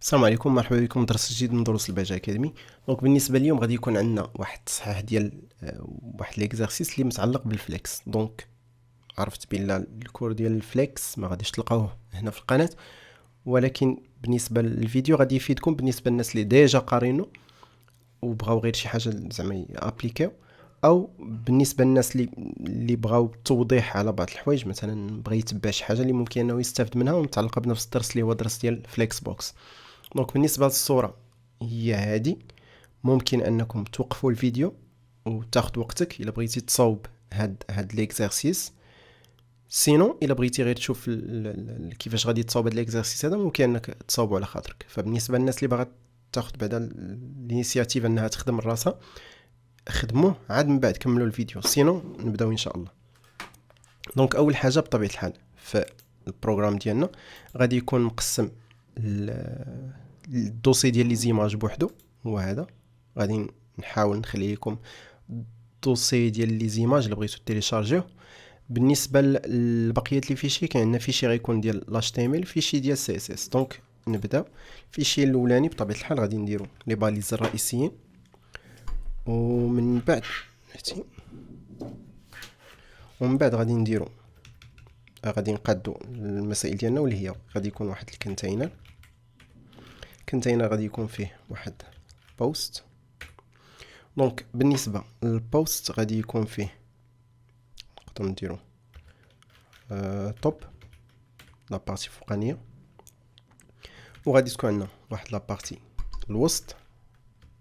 السلام عليكم، مرحبا بكم في درس جديد من دروس الباجا اكاديمي. دونك بالنسبه اليوم غادي يكون عندنا واحد التصحيح ديال واحد ليكزارسيس اللي متعلق بالفليكس. دونك عرفت بلا الكور ديال الفليكس ما غاديش تلقاوه هنا في القناه، ولكن بالنسبه للفيديو غادي يفيدكم بالنسبه للناس اللي ديجا قارينو وبغاو غير شي حاجه زعما ابليكيو، او بالنسبه للناس اللي بغاو توضيح على بعض الحوايج، مثلا بغى يتبع شي حاجه اللي ممكن انه يستافد منها ومتعلقه بنفس الدرس اللي هو درس ديال فليكس بوكس. دونك بالنسبه للصوره هي هذه، ممكن انكم توقفوا الفيديو وتاخذ وقتك الا بغيتي تصاوب هاد ليكزارسيس. سينو الا بغيتي غير تشوف كيفاش غادي تصاوب هاد ليكزارسيس هذا، ممكن انك تصاوبه على خاطرك. فبالنسبه للناس اللي باغا تاخذ بعدا الانيسياتيف انها تخدم من راسها، خدموه عاد من بعد كملوا الفيديو، سينو نبداو ان شاء الله. دونك اول حاجه بطبيعه الحال في البروغرام ديالنا غادي يكون مقسم الدوسي ديال لي زيماج بوحدو، هو هذا. غادي نحاول نخلي لكم الدوسي ديال لي زيماج اللي بغيتو تيليشارجيوه. بالنسبه لبقيه لي فيشي كاين عندنا فيشي غيكون ديال HTML، فيشي ديال CSS. دونك نبدا. الفيشي الاولاني بطبيعه الحال غادي نديرو لي باليز الرئيسيين، ومن بعد غادي نديرو غادي نقادو المسائل ديالنا، واللي هي غادي يكون واحد الكونتينر غادي يكون فيه واحد بوست. دونك بالنسبه للبوست غادي يكون فيه نقدروا نديرو توب لا بارتي فوقانيه، وغادي تكون عندنا واحد لا بارتي الوسط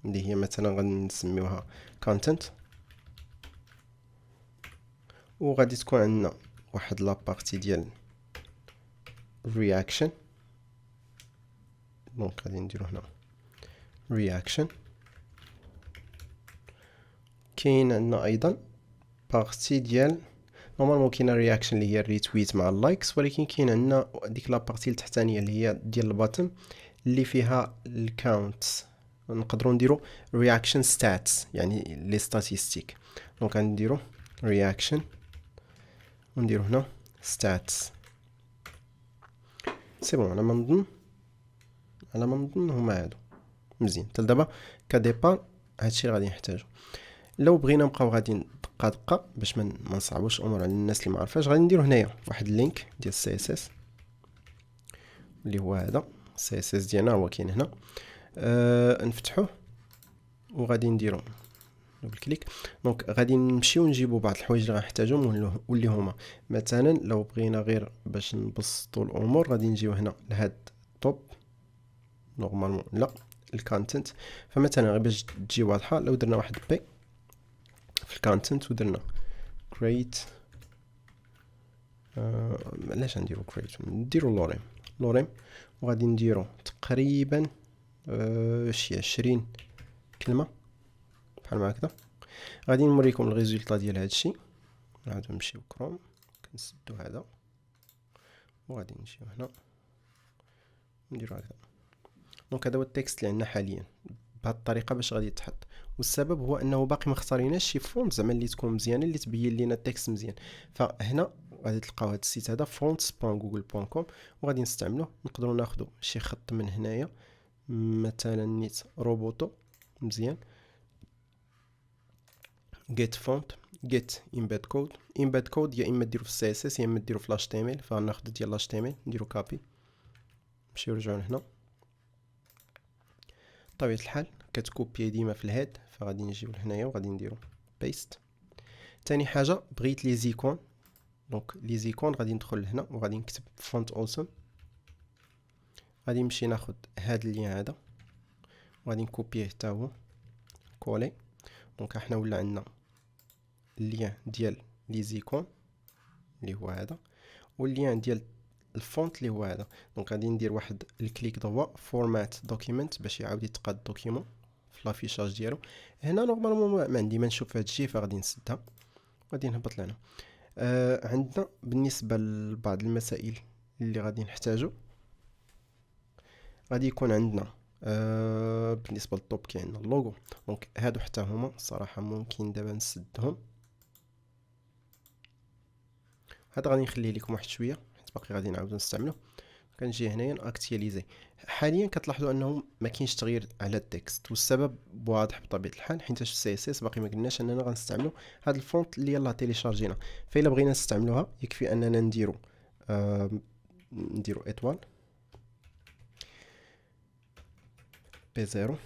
اللي هي مثلا غنسميوها كونتنت، وغادي تكون عندنا واحد لا بارتي ديال رياكشن. دونك غادي نديرو هنا رياكشن. كاين عندنا ايضا بارتي ديال نورمالمون كاينه رياكشن اللي هي الريتويت مع اللايكس، ولكن كاين عندنا ديك لا بارتي التحتانيه اللي هي ديال الباتم اللي فيها الكاونت. نقدروا نديرو رياكشن ستاتس، يعني لي ستاتيستيك. دونك غنديرو رياكشن ونديرو هنا ستاتس. سي بون، على ما نظن هما هادو مزيان. حتى دابا كديبار هادشي اللي غادي نحتاجو. لو بغينا نبقاو غادي دقه باش ما نصعبوش الامور على الناس اللي ما عرفاش، غادي نديرو هنايا واحد اللينك ديال CSS اللي هو هذا. CSS ديالنا هو كاين هنا. نفتحوه وغادي نديرو دبل كليك. دونك غادي نمشيو نجيبو بعض الحوايج اللي غنحتاجهم، واللي هما مثلا لو بغينا غير باش نبسطو الامور غادي نجيو هنا لهاد توب. نورمالمون لا الكونتنت، فمثلا غير باش تجي واضحه، لو درنا واحد بي في الكونتنت ودرنا create، علاش نديرو create، نديرو لوريم وغادي نديرو تقريبا شي 20 كلمه بحال ما هكذا. غادي نوريكم الريزولطا ديال هادشي. غادي نمشيو كروم، كنسدو هذا وغادي نمشيو هنا نديرو هكذا. دونك هذا هو التكست اللي عندنا حاليا بهذه الطريقه باش غادي يتحط. والسبب هو انه باقي ما اختاريناش شي فونت زعما اللي تكون مزيانه اللي تبين لينا التكست مزيان. فهنا غادي تلقاو هذا السيت هذا fonts.google.com، وغادي نستعملوه. نقدروا ناخذوا شي خط من هنايا مثلا نيت روبوتو مزيان، get font get embed code يا اما ديروا في CSS يا اما ديروا في HTML. فغناخذ ديال HTML نديروا كابي، نمشيو نرجعوا هنا. بطبيعه الحال كتكوبي ديما في الهيد، فغادي نجيو لهنايا وغادي نديرو بيست. تاني حاجه بغيت لي زيكون، دونك لي زيكون غادي ندخل لهنا وغادي نكتب فونت اوسم. غادي نمشي ناخذ هاد اللين هذا وغادي نكوبيه حتى هو كولي. دونك احنا ولا عندنا اللين ديال لي زيكون اللي هو هذا، واللين ديال الفونت اللي هو هذا. دونك غادي ندير واحد الكليك ضوا فورمات دوكيمنت باش يعاود يتقاد الدوكيمون في لافيشاج ديالو. هنا نورمالمون ما عندي ما نشوف هادشي، فغادي نسدها وغادي نهبط لهنا. عندنا بالنسبه لبعض المسائل اللي غادي نحتاجو، غادي يكون عندنا بالنسبه للطوب كاين عندنا اللوغو. دونك هادو حتى هما الصراحه ممكن دابا نسدهم. هذا غادي نخليه لكم واحد شويه حيت باقي غادي نعاودو نستعملو. كنجي هنايا ناكتياليزي حاليا كتلاحظوا انه ما كاينش تغيير على التكست، والسبب واضح بطبيعه الحال، حيت في السي اس اس باقي ما قلناش اننا غنستعملوا هذا الفونت اللي يلاه تيليشارجينا. فإلا بغينا نستعملوها يكفي اننا نديرو ايطوال بي 0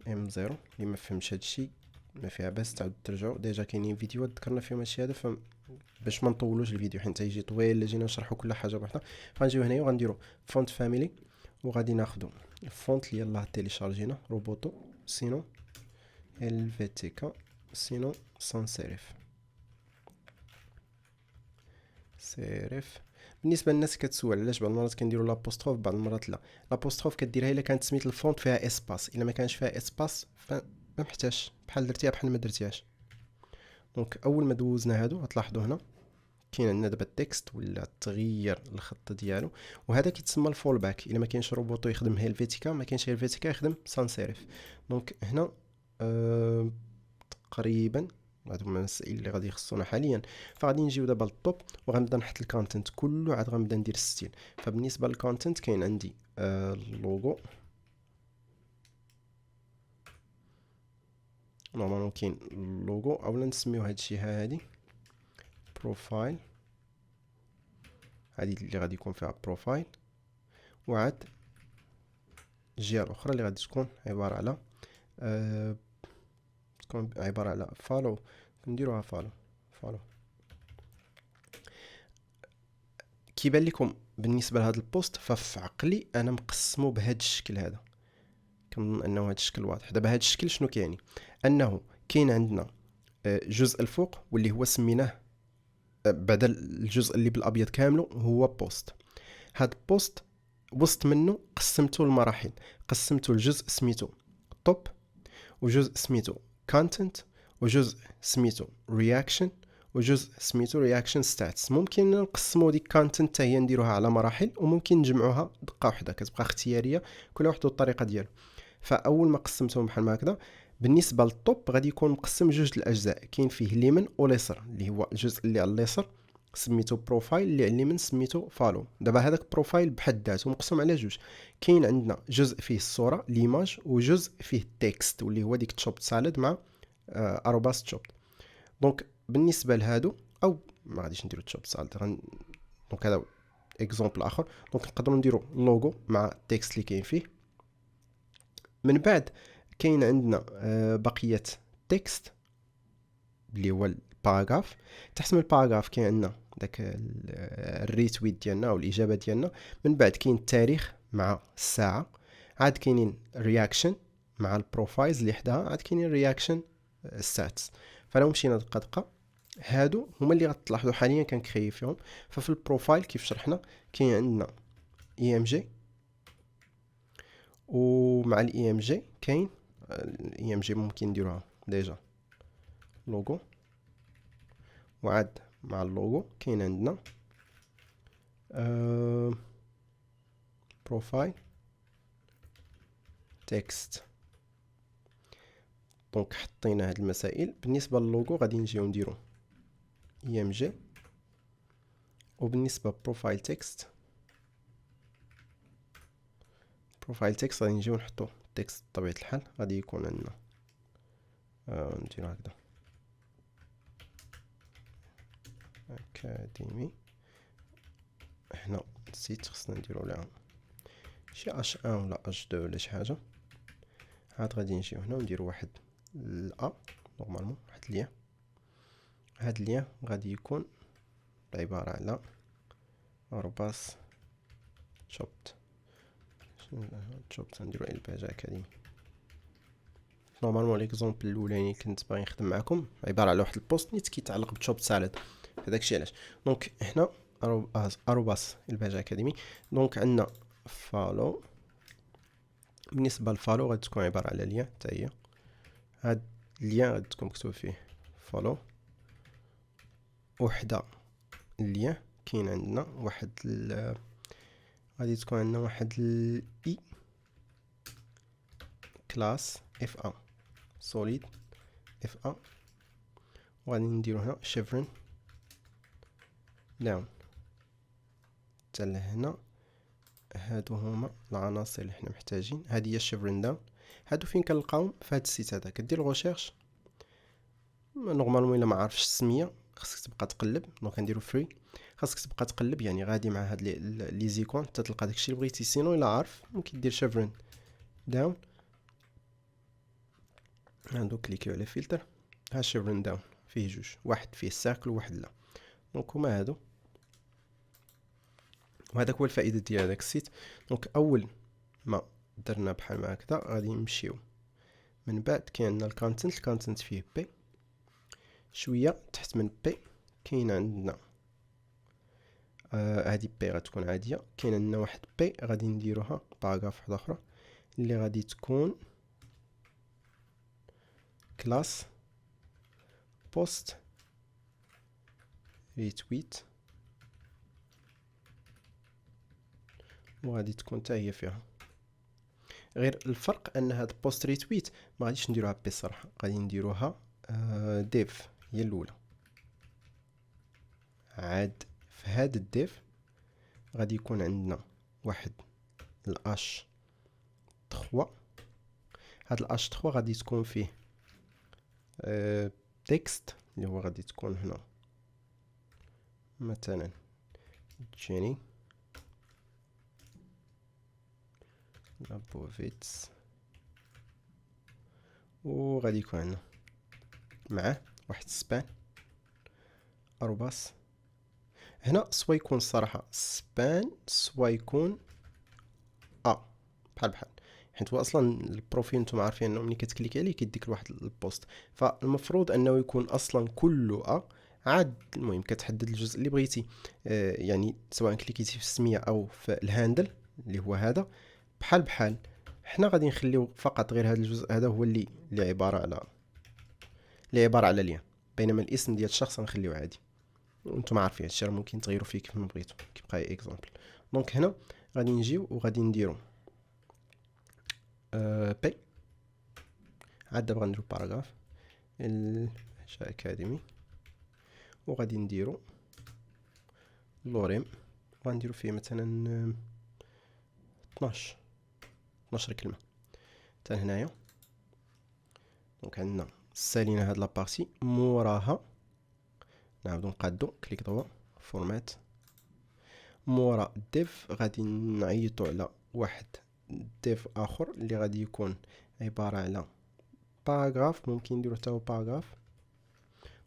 ام 0. اللي ما فهمش هادشي ما فيها باس تعاود ترجعوا، ديجا كاينين فيديوهات ذكرنا فيهم هادشي هذا، باش ما نطولوش الفيديو حيت يجي طويل الا جينا نشرحوا كل حاجه بوحدها. غنجيو هنايا وغنديروا فونت فاميلي، وغادي ناخذوا الفونت اللي يلاه تيليشارجينا روبوتو سينو الفيتيكا سينو سان سيريف. بالنسبه للناس كتسول علاش بعض المرات كنديروا لابوستروف بعض المرات لا. لابوستروف كديرها الا كانت سميت الفونت فيها اسباس، الا ما كانش فيها اسباس فما محتاجش، بحال درتيها بحال ما درتيهاش. دونك اول ما دوزنا هادو غتلاحظوا هنا كاين عندنا دابا التكست ولا تغير الخط ديالو، وهذا كيتسمى الفول باك. الا ما كاينش روبوتو يخدم هيلفيتيكا، ما كاينش هيلفيتيكا يخدم سان سيريف. دونك هنا تقريبا هادو هما المسائل اللي غادي يخصونا حاليا. فغادي نجيو دابا للطوب وغنبدا نحط الكونتنت كله، عاد غنبدا ندير الستيل. فبالنسبه للكونتنت كاين عندي اللوغو، نورمالمون كاين اللوغو، اولا نسميو هادشي هادي بروفايل، هادي اللي غادي يكون فيها بروفايل. وعاد الجهه الاخرى اللي غادي تكون عباره على تكون عباره على فالو، نديروها فالو. كيبان لكم بالنسبه لهذا البوست ففي عقلي انا مقسمه بهذا الشكل هذا، كنظن انه هذا الشكل واضح. دابا هذا الشكل شنو كيعني؟ انه كاين عندنا جزء الفوق واللي هو سميناه بدل الجزء اللي بالابيض كامله هو بوست. هاد بوست وسط منه قسمته لمراحل، قسمته لجزء سميتو توب، وجزء سميتو كونتنت، وجزء سميتو رياكشن، وجزء سميتو رياكشن ستاتس. ممكن نقسموا ديك كونتنت حتى هي نديروها على مراحل، وممكن نجمعوها دقه واحده كتبقى اختياريه كل واحد والطريقه ديالو. فاول ما قسمتهم بحال هكذا، بالنسبه للطوب غادي يكون مقسم جوج الاجزاء، كاين فيه اليمين واليسار، اللي هو الجزء اللي على اليسار سميتو بروفايل، اللي على اليمين سميتو فالو. دابا هذاك بروفايل بحد ذاته مقسوم على جوج، كاين عندنا جزء فيه الصوره ليماج، وجزء فيه التكست واللي هو ديك تشوب سالاد مع اروباس تشوب. دونك بالنسبه لهادو، او ما غاديش نديرو تشوب سالاد، دونك هذا اكزومبل اخر. دونك نقدروا نديرو اللوغو مع التكست اللي كاين فيه. من بعد كاين عندنا بقيه تكست اللي هو الباراغراف. تحت من الباراغراف كاين عندنا داك الريتويت ديالنا او الاجابه ديالنا. من بعد كاين التاريخ مع الساعه، عاد كاينين رياكشن مع البروفايلز اللي حداها، عاد كاينين رياكشن ستاتس. فلو مشينا دقه دقه هادو هما اللي غتلاحظوا حاليا كنكري فيهم. ففي البروفايل كيف شرحنا كاين عندنا اي ام جي، ومع الاي ام جي كاين الاي ام جي ممكن نديروها ديجا لوغو، وعاد مع اللوغو كاين عندنا بروفايل تكست. دونك حطينا هاد المسائل. بالنسبه للوغو غادي نجيو نديرو اي ام جي، وبالنسبه بروفايل تكست غادي نجيو نحطو تكست بطبيعه الحال. غادي يكون عندنا نديرو هكذا اكاديمي. هنا نسيت خصنا نديرو لها شي اش ان ولا اش دو ولا شي حاجه. عاد غادي نجيو هنا ونديرو واحد لا نورمالمون واحد ليا. هاد ليا غادي يكون عباره على ارباس شوبت نديرو الباج اكاديمي. نورمالمون ليكزومبل الاولاني كنت باغي نخدم معكم عباره على واحد البوست نيت كيتعلق بتشوب سالاد، هذاك علاش. دونك هنا اروباس الباج اكاديمي. دونك عندنا فالو. بالنسبه للفالو غادي تكون عباره على ليا حتى هي. هاد الليان غادي تكون مكتوب فيه فالو، وحده الليان كاين عندنا واحد غادي تكون عندنا واحد الاي كلاس اف ا سوليد اف ا، وغادي نديرو هنا شيفرن داون حتى لهنا. هادو هما العناصر اللي حنا محتاجين. هادي هي الشيفرين داون. هادو فين كنلقاهم؟ في هاد السيت هذا. كدير غوشيرش نورمالمون الا ما عارفش السميه خاصك تبقى تقلب. دونك نديرو فري. خاصك تبقى تقلب يعني غادي مع هاد لي زيكون حتى تلقى داكشي اللي بغيتي. سينو الا عارف ممكن دير شيفرين داون. عندو كليكيو على فلتر. ها شيفرين داون فيه جوج، واحد فيه الساكل وواحد لا. دونك هما هادو، وهذاك هو الفائده ديال هذاك السيت. دونك اول ما درنا بحال ما هكذا غادي نمشيو من بعد. كاين عندنا الكونتنت فيه بي شويه تحت من بي. كاين عندنا هادي بي غتكون عاديه. كاين عندنا واحد بي غادي نديروها باراغراف واحده اخرى اللي غادي تكون كلاس بوست ريتويت، وغادي تكون حتى هي فيها. غير الفرق ان هاد بوست ريتويت ما غاديش نديروها بي الصراحه، غادي نديروها ديف هي الاولى. عاد في هاد الديف غادي يكون عندنا واحد الاش 3. هاد الاش 3 غادي تكون فيه تكست اللي هو غادي تكون هنا مثلا جيني لابوفيتس، وغادي يكون عندنا معاه واحد سبان أروباس. هنا سوا يكون الصراحة سبان سوا يكون بحال حيت هو اصلا البروفيل نتوما عارفين انه ملي كتكليك عليه كيديك لواحد البوست، فالمفروض انه يكون اصلا كله عاد. المهم كتحدد الجزء اللي بغيتي يعني سواء كليكيتي في السميه او في الهاندل اللي هو هذا بحال. حنا غادي نخليو فقط غير هذا الجزء هذا هو اللي عباره على لين، بينما الاسم ديال الشخص غنخليوه عادي. وانتم عارفين هادشي راه ممكن تغيروا فيه كيف ما بغيتو، كيبقى اكزامبل. دونك هنا غادي نجيو وغادي نديرو بي. عاد دابا غنديرو باراغراف الانشاء اكاديمي، وغادي نديرو لوريم، وغنديرو فيه مثلا 12 كلمه حتى هنايا. دونك عندنا سالينا هاد لابارتي. موراها نعاودو نقادو كليك دوا فورمات. مورا ديف غادي نعيطو على واحد ديف اخر اللي غادي يكون عباره على باراغراف. ممكن نديرو حتى هو باراغراف،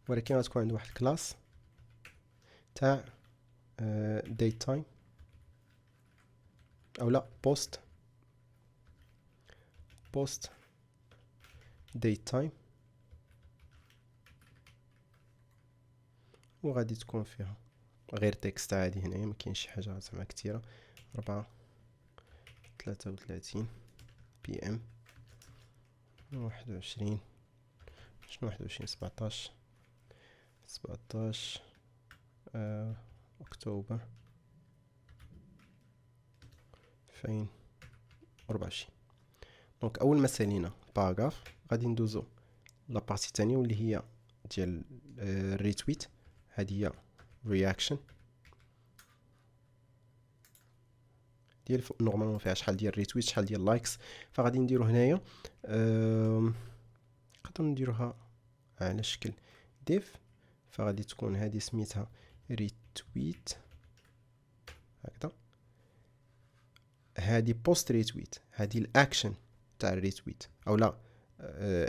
ولكن غتكون عند واحد كلاس تاع ديت تايم او لا بوست ديت تايم، وغادي تكون فيها غير تكست عادي. هنايا ما كاينش شي حاجه زعما كثيره. 4:33 بي ام 21 17 اكتوبر 2024. دونك اول ما سالينا باراغراف غادي ندوزو لابارتي الثانيه واللي هي ديال الريتويت. هذه هي رياكشن ديال نورمالمون فيها شحال ديال ريتويت شحال ديال لايكس. فغادي نديرو هنايا نقدروا نديروها على شكل ديف. فغادي تكون هذه سميتها ريتويت هكذا. هذه بوست ريتويت، هذه الاكشن تاع الريتويت او لا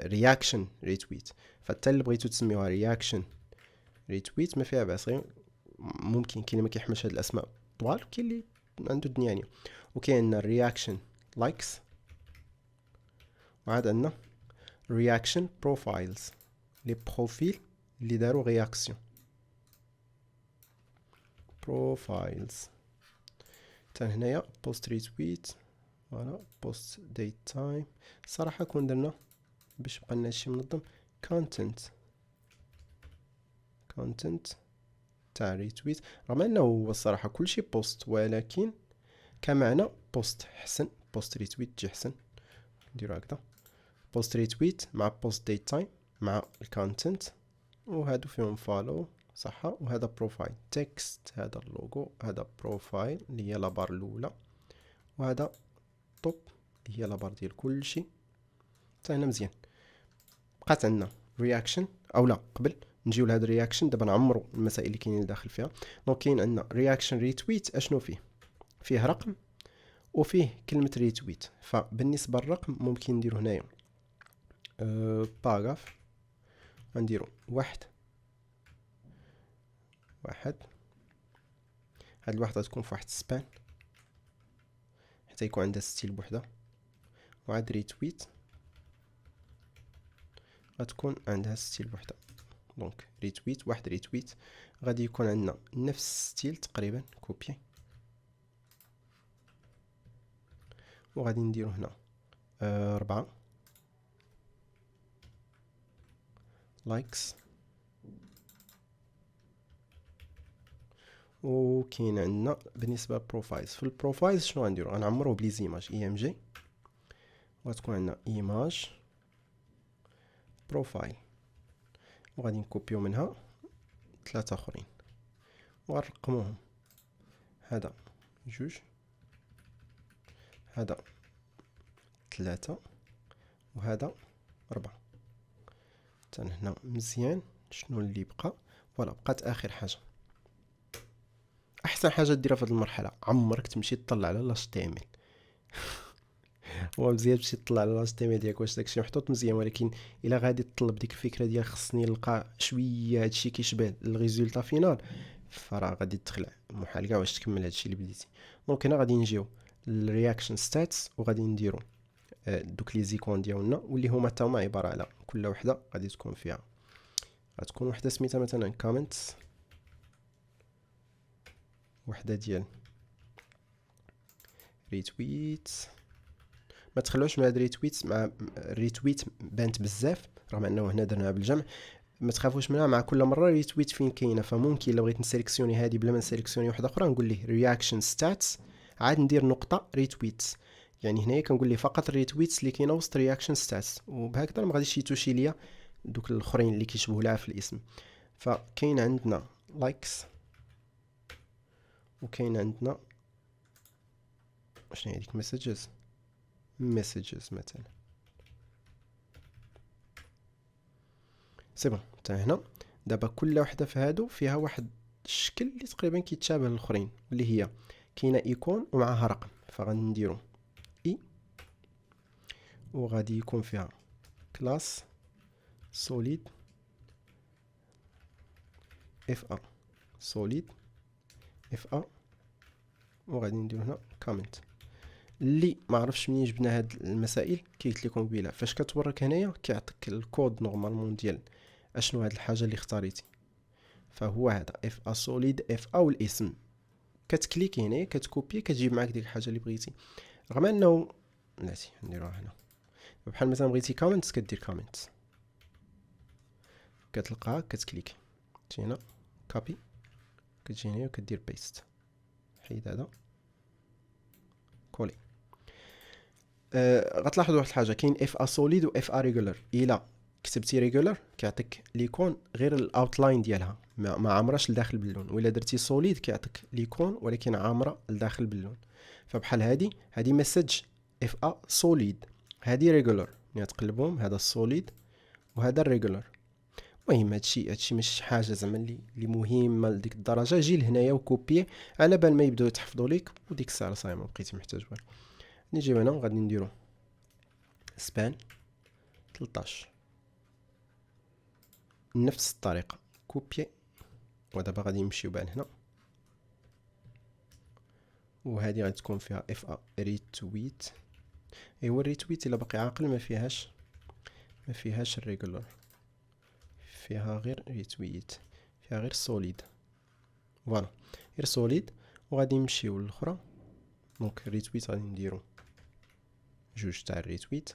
رياكشن ريتويت. فحتى اللي بغيتو تسميوها رياكشن ريتويت ما فيها باس. ممكن كاين ما كيحملش هاد الاسماء طوال، كاين اللي عنده الدنيانيه. وكاين الرياكشن لايكس، وعاد عندنا رياكشن بروفايلز لي بروفيل اللي داروا رياكسيون بروفايلز. حتى هنايا بوست ريتويت فوالا بوست ديت تايم. صراحه كون درنا باش بقى لنا شي منظم كونتنت تاع ريتويت، رغم انه هو الصراحه كلشي بوست ولكن كمعنى بوست حسن. بوست ريتويت تجي حسن. نديرو هكذا بوست ريتويت مع بوست ديت تايم مع الكونتنت، وهادو فيهم فالو صح. وهذا بروفايل تكست، هذا اللوغو، هذا بروفايل اللي هي لابار الاولى، وهذا طوب هي لابار ديال كلشي حتى هنا مزيان. بقات عندنا رياكشن او لا قبل نجيو لهاد الرياكشن دابا نعمروا المسائل اللي كاينين داخل فيها. دونك كاين عندنا رياكشن ريتويت اشنو فيه رقم وفيه كلمه ريتويت. فبالنسبه للرقم ممكن نديرو هنايا باراغراف غنديرو واحد هاد الوحده تكون في واحد السبان حتى يكون عندها ستيل بوحده، وعاد ريتويت غتكون عندها ستيل بوحده. دونك ريتويت واحد ريتويت غادي يكون عندنا نفس ستيل تقريبا كوبي، وغادي نديرو هنا 4 لايكس. وكاين عندنا بالنسبه للبروفايلز، في البروفايلز شنو غنديرو؟ غنعمروه بلي زيماج اي ام جي، وغتكون عندنا ايماج بروفايل، وغادي نكوبيو منها 3 اخرين وغنرقموهم. هذا 2، هذا 3، وهذا 4. حتى هنا مزيان. شنو اللي بقى؟ فوالا بقات اخر حاجه. احسن حاجه ديرها في هذه المرحله عمرك تمشي تطلع على لاش تي ام ال. هو مزيان تمشي تطلع على لاش تي ام ال ديالك واش داكشي محطوط مزيان، ولكن الا غادي تطلب ديك الفكره ديال خصني نلقى شويه هادشي كيشبه الريزولتا فينال، فراه غادي تخلع محال كاع واش تكمل هادشي اللي بديتي. دونك هنا غادي نجيو للرياكشن ستاتس وغادي نديرو دوك لي زيكون ديالنا واللي هما حتى هما عباره على كل وحده غادي تكون فيها، غتكون وحده سميتها مثلا كومنتس، وحده ديال ريتويت. ما تخلوش مع الريتويت، مع الريتويت بانت بزاف رغم انه هنا درناها بالجمع. ما تخافوش منها، مع كل مره ريتويت فين كاينه. فممكن الا بغيت نسيليكسيوني هذه بلا ما نسيليكسيوني واحده اخرى نقول ليه رياكشن ستاتس عاد ندير نقطه ريتويتس، يعني هنايا كنقول ليه فقط الريتويتس اللي كاينه وسط رياكشن ستاتس، وبهكذا ما غاديش يتوشي ليا دوك الاخرين اللي كيشبهوا لها في الاسم. فكاين عندنا لايكس، وكاين عندنا شنو هي ديك مسجز مثلا. سي بون حتى هنا دابا كل وحده في هادو فيها واحد الشكل اللي تقريبا كيتشابه الاخرين، اللي هي كاينه ايكون ومعها رقم. فغنديرو اي، وغادي يكون فيها كلاس سوليد اف ا سوليد اف ا، وغادي نديرو هنا كومنت. اللي ما عرفش منين جبنا هاد المسائل كي قلت لكم قبيله، فاش كتورك هنايا كيعطيك الكود نورمالمون ديال اشنو هاد الحاجه اللي اختاريتي. فهو هذا اف ا سوليد اف ا والاسم، كتكليكي هنا كتكوبي كتجيب معاك ديك الحاجه اللي بغيتي. رغم انه بلاتي نديروها هنا بحال مثلا بغيتي كومنتس كدير كومنتس، كتلقاها كتكليك تجي هنا كوبي، كتجي هنا وكدير بيست، حيد هذا كولي. غتلاحظوا واحد الحاجه، كاين اف ا سوليد و اف ا ريجولار. الا كتبتي ريجولار كيعطيك ليكون غير الاوتلاين ديالها ما عامراش لداخل باللون، ولا درتي سوليد كيعطيك ليكون ولكن عامره لداخل باللون. فبحال هادي مسج اف ا سوليد، هادي ريجولار، يعني تقلبهم هذا السوليد وهذا الريجولار. المهم هادشي ماشي حاجه زعما اللي مهمه لديك الدرجه. جي لهنايا وكوبي على بال ما يبداو يتحفظوا ليك، وديك الساعه صاي ما بقيتي محتاج والو. نجيب هنا وغادي نديرو سبان 13 نفس الطريقه كوبي، ودابا غادي نمشيو بان هنا، وهذه غادي تكون فيها اف ا ريتويت. ايوا الريتويت الا باقي عاقل ما فيهاش الريجولار، فيها غير ريتويت، فيها غير سوليد. فوالا غير سوليد. وغادي نمشيو للاخرى. دونك ريتويت غادي نديرو جوج تاع الريتويت.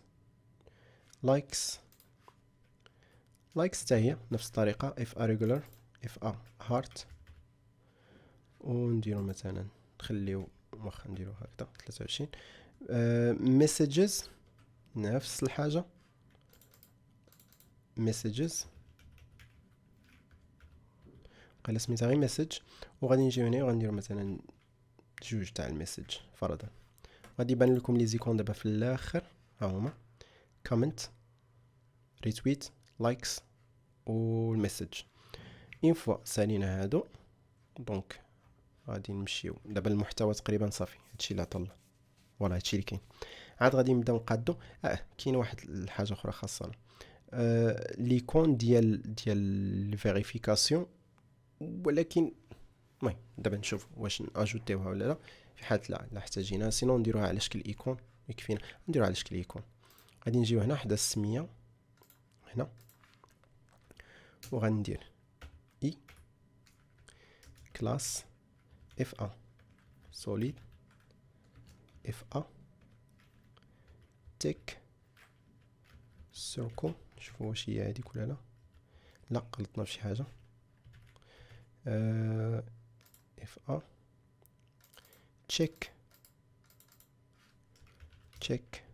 لايكس حتى هي نفس الطريقه اف ا ريجولار اف ا هارت، ونديرو مثلا نخليو واخا نديرو هكذا 23. مسجز نفس الحاجه، مسجز قال سميتها غير مسج. وغادي نجيو هنا وغنديرو مثلا جوج تاع المسج فرضا، غادي يبان لكم لي زيكون دابا في الاخر، ها هما كومنت، ريتويت، لايكس والميساج. اين فوا سالينا هادو دونك غادي نمشيو دابا المحتوى تقريبا صافي، هادشي اللي عطا الله، فوالا هادشي اللي كاين. عاد غادي نبداو نقادو. كاين واحد الحاجه اخرى خاصنا، ليكون ديال الفيريفيكاسيون، ولكن المهم دابا نشوف واش ناجوتيوها ولا لا. في حال لا احتاجينها، سينون نديروها على شكل ايكون يكفينا. نديروها على شكل ايكون. غادي نجيو هنا حدا السميه هنا، وغندير اي كلاس اف ا سوليد اف ا تيك سيركل. نشوفوا واش هي هذيك ولا لا. لا غلطنا في شي حاجه. اف ا تشيك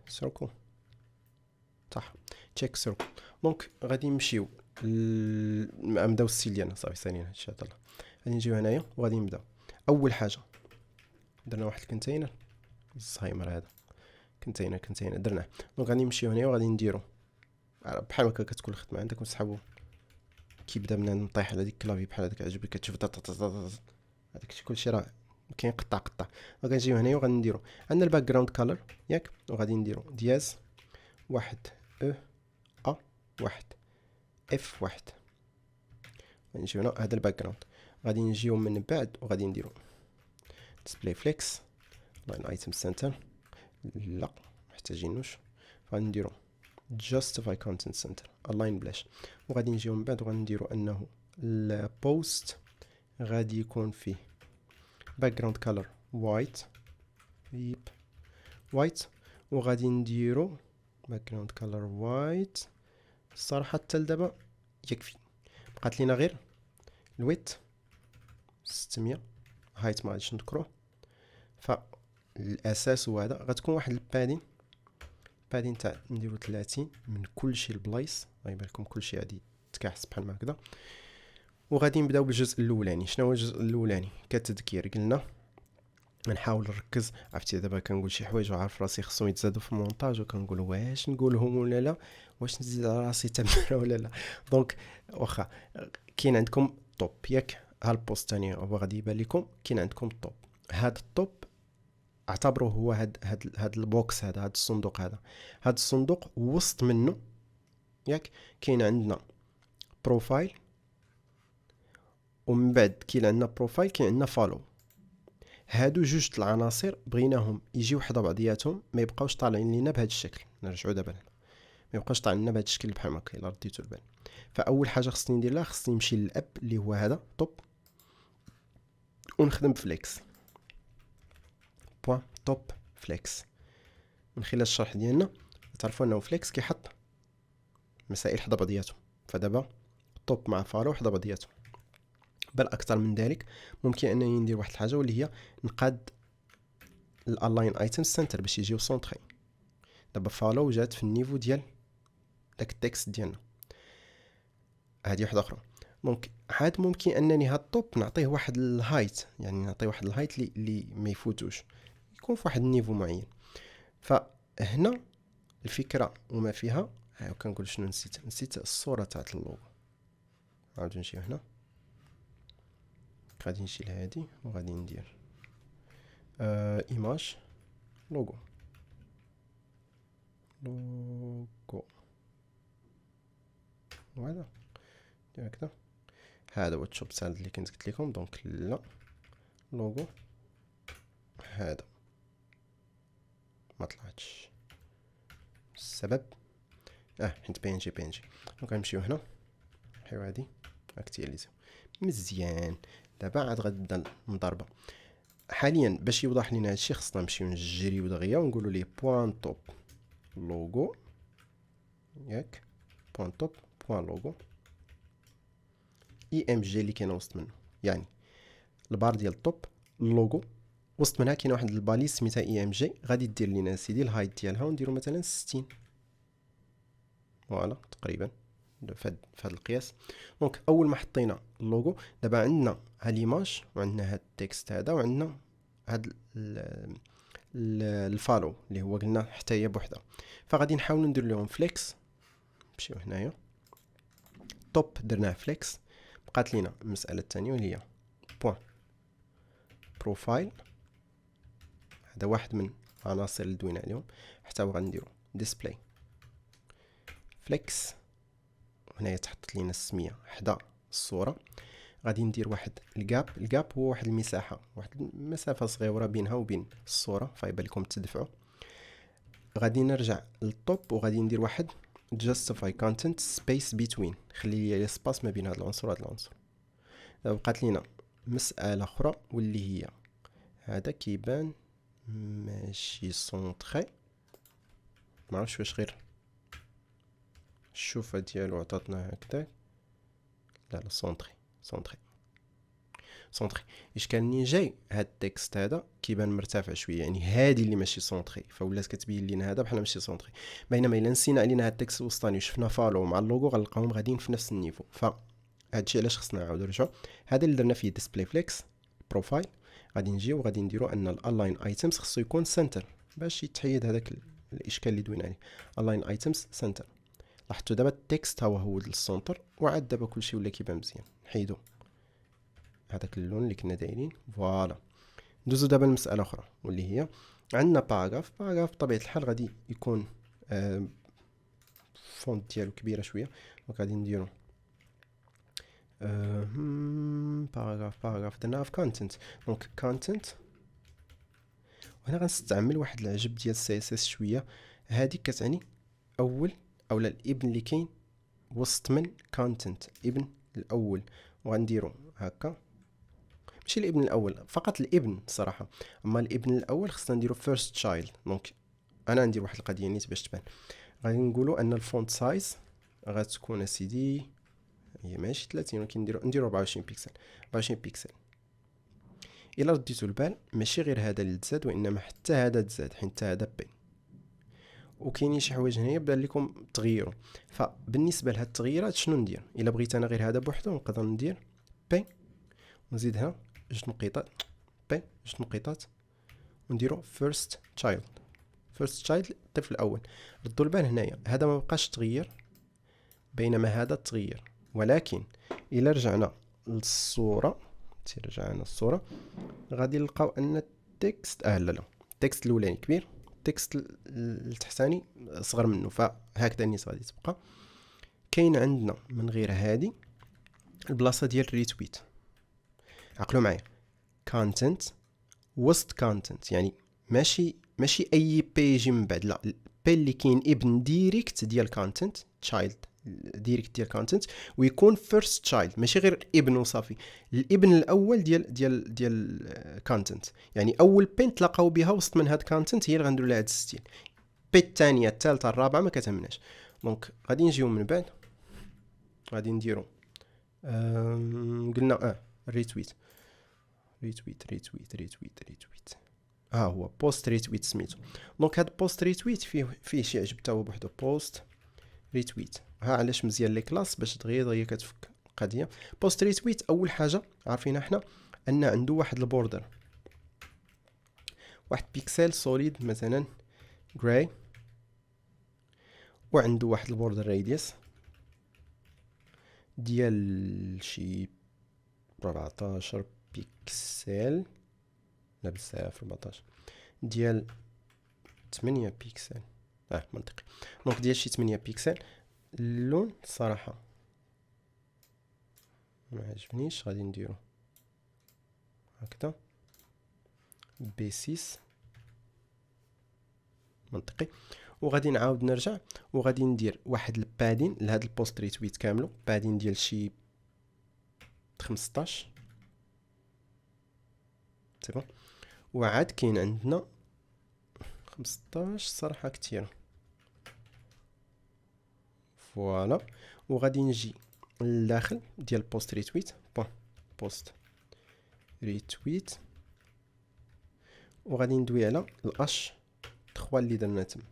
سيركل، صح، تشيك سيركل. دونك غادي نمشيو نبداو السيل ديالنا صافي ثانيا هادشي هذا. غادي نجيو هنايا وغادي نبداو. اول حاجه درنا واحد الكونتينر الزهايمر، هذا كونتينر درناه. دونك غادي نمشيو هنايا وغادي نديرو بحال هكا كتكون الخدمه عندك، ونسحبو كيبدا من نطيح على ديك الكلافي بحال هذاك عجبك كتشوف هذاك كلشي راه كاين قطع. غنجيو هنايا وغنديرو عندنا الباك جراوند كولر ياك، وغادي نديرو دياز واحد او ا واحد اف واحد. غنجيو هنا هذا الباك جراوند. غادي نجيو من بعد وغادي نديرو ديسبلاي فليكس لاين ايتم سنتر، لا محتاجينوش. غنديرو justify content center align بلاش. وغادي نجيو من بعد وغنديرو انه البوست غادي يكون فيه background color white white، وغادي نديرو background color white. الصراحه حتى لدابا يكفي، بقات لينا غير الويت 600، هايت ما غاديش نذكروه. فالاساس هو هذا. غتكون واحد البادين تاع نديرو 30 من كلشي البلايص، غيبان لكم كلشي غادي يتكاحس بحال ما هكذا. وغادي نبداو بالجزء الاولاني. شنو هو الجزء الاولاني؟ كتذكير قلنا نحاول نركز. عرفتي دابا كنقول شي حوايج وعارف راسي خصهم يتزادوا في المونتاج، وكنقول واش نقولهم ولا لا، واش نزيد على راسي تمره ولا لا. دونك واخا كاين عندكم توب ياك، ها البوست ثاني هو غادي يبان لكم كاين عندكم توب. هاد التوب اعتبروه هو هاد البوكس، هاد الصندوق، هذا الصندوق وسط منه ياك كاين عندنا بروفايل، ومن بعد كاين عندنا بروفايل، كاين عندنا فالو. هادو جوج العناصر بغيناهم يجيو حدا بعضياتهم، ما يبقاوش طالعين لينا بهذا الشكل. نرجعوا دابا ما يبقاش طالع لنا بهذا الشكل بحال هكا الا رديتو البال. فاول حاجه خصني ندير لها، خصني نمشي للاب اللي هو هذا توب، ونخدم فليكس بوين توب فليكس. من خلال الشرح ديالنا تعرفوا انه فليكس كيحط مسائل حدا بعضياتهم. فدابا توب مع فالو حدا بعضياتهم. بل اكثر من ذلك ممكن انني ندير واحد الحاجه واللي هي نقاد الالاين ايتم سنتر باش يجيو سونطري. دابا فالو جات في النيفو ديال داك التكست ديالنا، هذه واحده اخرى. دونك عاد ممكن انني هاد الطوب نعطيه واحد الهايت، يعني نعطيه واحد الهايت اللي ما يفوتوش، يكون في واحد النيفو معين. فهنا الفكره وما فيها. كنقول شنو نسيت الصوره تاعت اللوغو. عاود نجي هنا، غادي نشيل هادي وغادي ندير ايماج لوغو وهذا هكذا. هذا هو الشوب ساند اللي كنت قلت لكم. دونك لا لوغو هذا ما طلعتش، السبب حيت بي ان جي. دونك غنمشيو هنا نحيو هادي اكتياليزيو مزيان. دابا عاد غنبدا نضربها. حاليا باش يوضح لينا هادشي خصنا نمشيو نجريو دغيا ونقولوا ليه بوين توب لوغو ياك، بوين توب بوين لوغو اي ام جي اللي كاين وسط منه، يعني البار ديال التوب اللوغو وسط منها كاين واحد الباليس سميتها اي ام جي. غادي دير لينا سيدي الهايت ديالها ونديرو مثلا 60، فوالا تقريبا في هذا القياس. دونك اول ما حطينا اللوغو دابا عندنا ها ليماج وعندنا هاد التكست هذا وعندنا هاد الفالو اللي هو قلنا حتى هي بوحدها. فغادي نحاول ندير لهم فليكس. نمشيو هنايا توب درناه فليكس. بقات لينا المساله الثانيه اللي هي بوين بروفايل. هذا واحد من العناصر اللي دوينا عليهم. حتى غنديرو ديسبلاي فليكس. هنايا تحطت لينا السميه حدا الصوره. غادي ندير واحد الجاب هو واحد المساحه، واحد المسافه صغيره بينها وبين الصوره، فيبان لكم تدفعوا. غادي نرجع للطوب وغادي ندير واحد justify content space between، خلي لي سباس ما بين هذا العنصر وهذا العنصر. بقات لينا مساله اخرى واللي هي هذا كيبان ماشي سونطري، ما عرفتش واش غير الشوفه ديالو عطاتنا هكذا. لا سونطري اش كان منين جاي هاد التكست هذا كيبان مرتفع شويه، يعني هادي اللي ماشي سونطري، فولات كتبين لينا هذا بحال ماشي سونطري. بينما الا نسينا علينا هاد التكست الوسطاني وشفنا فالو مع اللوغو غنلقاهم غاديين في نفس النيفو. هادشي علاش خصنا نعاودو نرجعو. هذا اللي درنا فيه ديسبلاي فليكس بروفايل. غادي نجيو وغادي نديرو ان الالاين ايتمز خصو يكون سنتر باش يتحيد هذاك الاشكال اللي دوينا عليه. الاين ايتمز سنتر. لاحظتوا دابا التكست هو للسونتر، وعاد دابا كلشي ولا كيبان مزيان. نحيدو هذاك اللون اللي كنا دايرين. فوالا. ندوزو دابا لمساله اخرى واللي هي عندنا باراغراف بطبيعه الحال غادي يكون فونت ديالو كبيره شويه. دونك غادي نديرو باراغراف درناها في كونتنت. دونك كونتنت، وهنا غنستعمل واحد العجب ديال السي اس اس شويه. هذه كتعني اول اولا الابن اللي كاين وسط من كونتنت، ابن الاول. وغنديرو هكا، ماشي الابن الاول فقط، الابن صراحه. اما الابن الاول خصنا نديرو فيرست تشايلد. دونك انا ندير واحد القضيه نيت باش تبان. غادي نقولوا ان الفونت سايز غتكون اسيدي هي ماشي 30 ولكن نديرو 24 بيكسل. 24 بيكسل. الا رديتو البال ماشي غير هذا اللي تزاد وانما حتى هذا تزاد، حيت هذا بي. وكاينين شي حوايج هنايا بان لكم تغيروا. فبالنسبه لهاد التغييرات شنو ندير؟ الا بغيت انا غير هذا بوحدو نقدر ندير بي ونزيدها جوج نقيطات، بي جوج نقيطات، ونديرو فيرست تشايلد. فيرست تشايلد الطفل الاول. ردوا البال هنايا هذا ما بقاش تغير بينما هذا تغير. ولكن الا رجعنا للصوره، غادي نلقاو ان التكست لا التكست الاولاني كبير، التكست التحتاني صغر منه، فهكذا النسبه غادي تبقى. كاين عندنا من غير هذه البلاصه ديال الريتويت. عقلوا معايا كونتنت وسط كونتنت، يعني ماشي اي بيجي من بعد، لا البي اللي كاين ابن ديريكت ديال كونتنت تشايلد ديريكت ديال كونتنت، ويكون فيرست تشايلد ماشي غير ابن وصافي، الابن الاول ديال كونتنت. يعني اول بي نتلاقاو بها وسط من هاد كونتنت هي اللي غنديروا لها هاد الستيل. بي الثانيه الثالثه الرابعه ما كتهمناش. دونك غادي نجيو من بعد غادي نديرو قلنا ريتويت. هو بوست ريتويت سميتو. دونك هاد بوست ريتويت فيه شي عجب تا هو بوحدو. بوست ريتويت علاش مزيان لي كلاس باش دغيا كتفك القضيه. بوست ريتويت اول حاجه عارفينها حنا ان عنده واحد البوردر، واحد بيكسل سوليد مثلا جراي، وعنده واحد البوردر راديوس ديال شي 14 بيكسل، لا بزاف 14 ديال 8 بيكسل منطقي. دونك ديال شي 8 بيكسل. اللون صراحه ما عجبنيش، غادي نديرو هكذا بي 6 منطقي. وغادي نعاود نرجع وغادي ندير واحد البادين لهاد البوست ريتويت كاملو، بادين ديال شي 15 تمام. وعاد كاين عندنا 15 صراحه كثير. فوالا. وغادي نجي للداخل ديال بوست ريتويت، بوست ريتويت، وغادي ندوي على الاش 3 اللي درنا تما.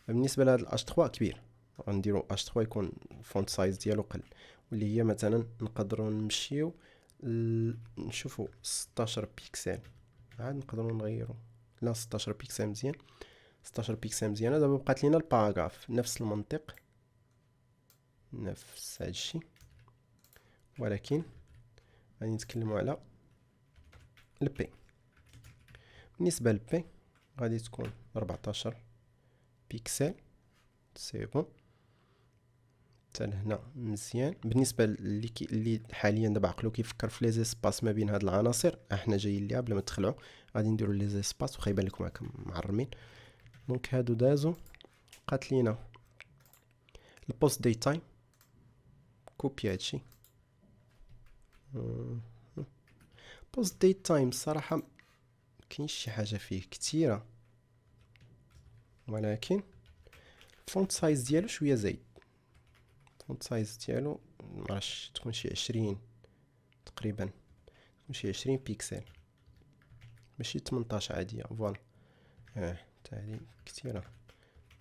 بالنسبه لهاد الاش 3 كبير، غنديرو اش 3 يكون الفونت سايز ديالو قل، واللي هي مثلا نقدروا نمشيو نشوفوا 16 بيكسل. عاد نقدروا نغيروا لا 16 بيكسل مزيان، 16 بيكسل مزيانه. دابا بقات لينا الباراغراف نفس المنطق، نفس هادشي، ولكن غادي نتكلموا على البي. بالنسبه للبي غادي تكون 14 بيكسل، سي بون حتى لهنا مزيان. بالنسبه اللي حاليا دابا عقلو كيفكر في لي زيسباس ما بين هاد العناصر، احنا جايين ليها بلا ما تخلعوا، غادي نديروا لي زيسباس واخا يبان لكم هكا معرمين. دونك هادو دازو، بقات لينا البوست ديت تايم، كوبي هادشي. بوست ديت تايم الصراحه كاينش شي حاجه فيه كثيره، ولكن الفونت سايز ديالو شويه زايد. الفونت سايز ديالو معرفتش تكون شي 20 تقريبا، تكون شي 20 بيكسل ماشي 18 عاديه. فوالا حتى هادي كثيره،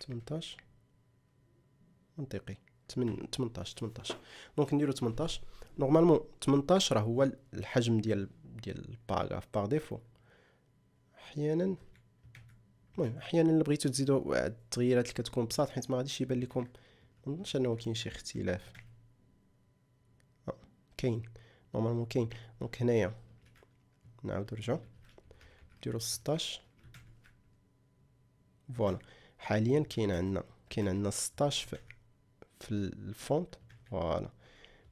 18 منطقي، 18 دونك نديرو 18. نورمالمون 18 راه هو الحجم ديال الباراغراف باغ ديفو. احيانا المهم احيانا اللي بغيتو تزيدو التغييرات اللي كتكون بساط، حيت ما غاديش يبان لكم، ما نظنش انه كاين شي اختلاف. كاين نورمالمون كاين. دونك هنايا نعاودو نرجعو نديرو 16. فوالا حاليا كاين عندنا 16 في الفونت. فوالا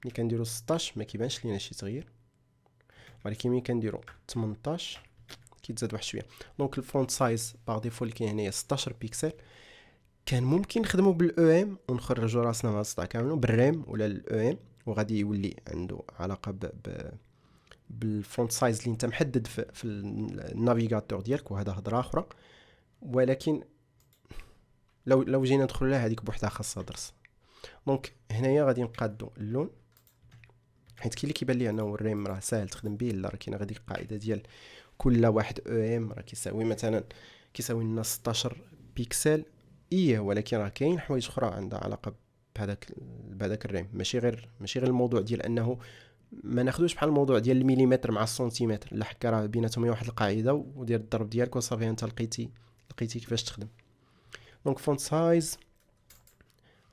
ملي كنديرو 16 ما كيبانش لينا شي تغيير، ولكن ملي كنديرو 18 كيتزاد واحد شويه. دونك الفونت سايز باغ ديفو اللي كاين هنايا 16 بيكسل. كان ممكن نخدمو بالاو ام ونخرجوا راسنا من الصداع كامل بالرام ولا الاو ام، وغادي يولي عنده علاقه بالفونت سايز اللي انت محدد في النافيغاتور ديالك، وهذا هضره اخرى. ولكن لو جينا ندخلوا لها هذيك بوحدها خاصها درس. دونك هنايا غادي نقادو اللون، حيت كاين اللي كيبان لي انه الريم راه ساهل تخدم به. لا راه كاينه غادي القاعده ديال كل واحد او ام راه كيساوي مثلا كيساوي لنا 16 بيكسل. ولكن راه كاين حوايج اخرى عندها علاقه بهذاك الريم، ماشي غير الموضوع ديال انه ما ناخذوش بحال الموضوع ديال المليمتر مع السنتيمتر. لا حكا راه بيناتهم واحد القاعده، ودير الضرب ديالك وصافي انت لقيتي كيفاش تخدم. دونك فونت سايز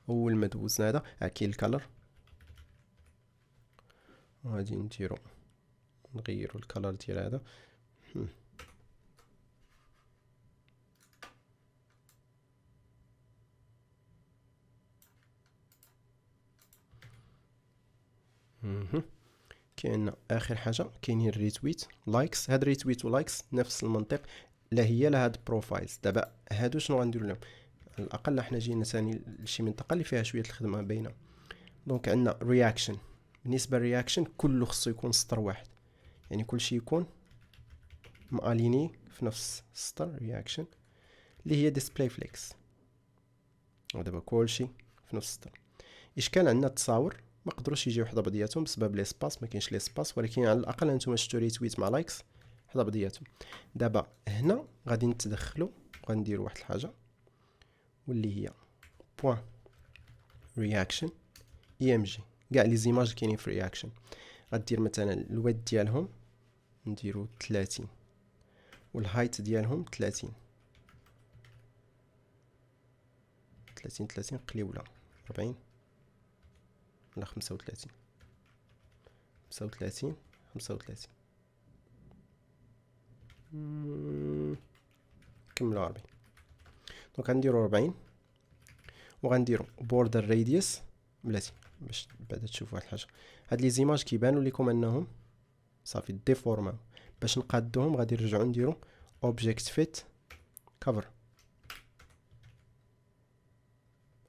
اول ما دوزنا هذا كاين الكالر، غادي نديرو نغيرو الكالر ديال هذا. كاين اخر حاجه كاينين الريتويت لايكس. هاد الريتويت ولايكس نفس المنطق، لا هي لا هاد بروفايلز. دابا هادو شنو غنديروا لهم؟ على الاقل احنا جينا ثاني لشي منطقه اللي فيها شويه الخدمه باينه. دونك عندنا رياكشن. بالنسبه للرياكشن كله خصو يكون سطر واحد، يعني كل شيء يكون ماليني في نفس السطر. رياكشن اللي هي ديسبلاي فليكس، ودابا كل شيء في نفس السطر. اشكال عندنا التصاور ما قدروش يجيو حدا بعضياتهم بسبب لي سباس، ما كاينش لي سباس، ولكن على الاقل انتم شفتوا ريتويت مع لايكس حدا بعضياتهم. دابا هنا غادي نتدخلوا، غنديروا واحد الحاجه واللي هي بوين رياكشن اي ام جي. كاع لي زيماج كاينين في رياكشن. غدير مثلا الويت ديالهم نديرو 30 والهايت ديالهم 30 قليل ولا 40 ولا 35 كملوا 40. دونك غنديرو 40 وغنديرو بوردر راديوس بلاتي باش بعدا تشوفوا واحد الحاجه. هاد لي زيماج كيبانوا لكم انهم صافي ديفورما. باش نقادوهم غادي نرجعوا نديرو اوبجيكت فيت كفر.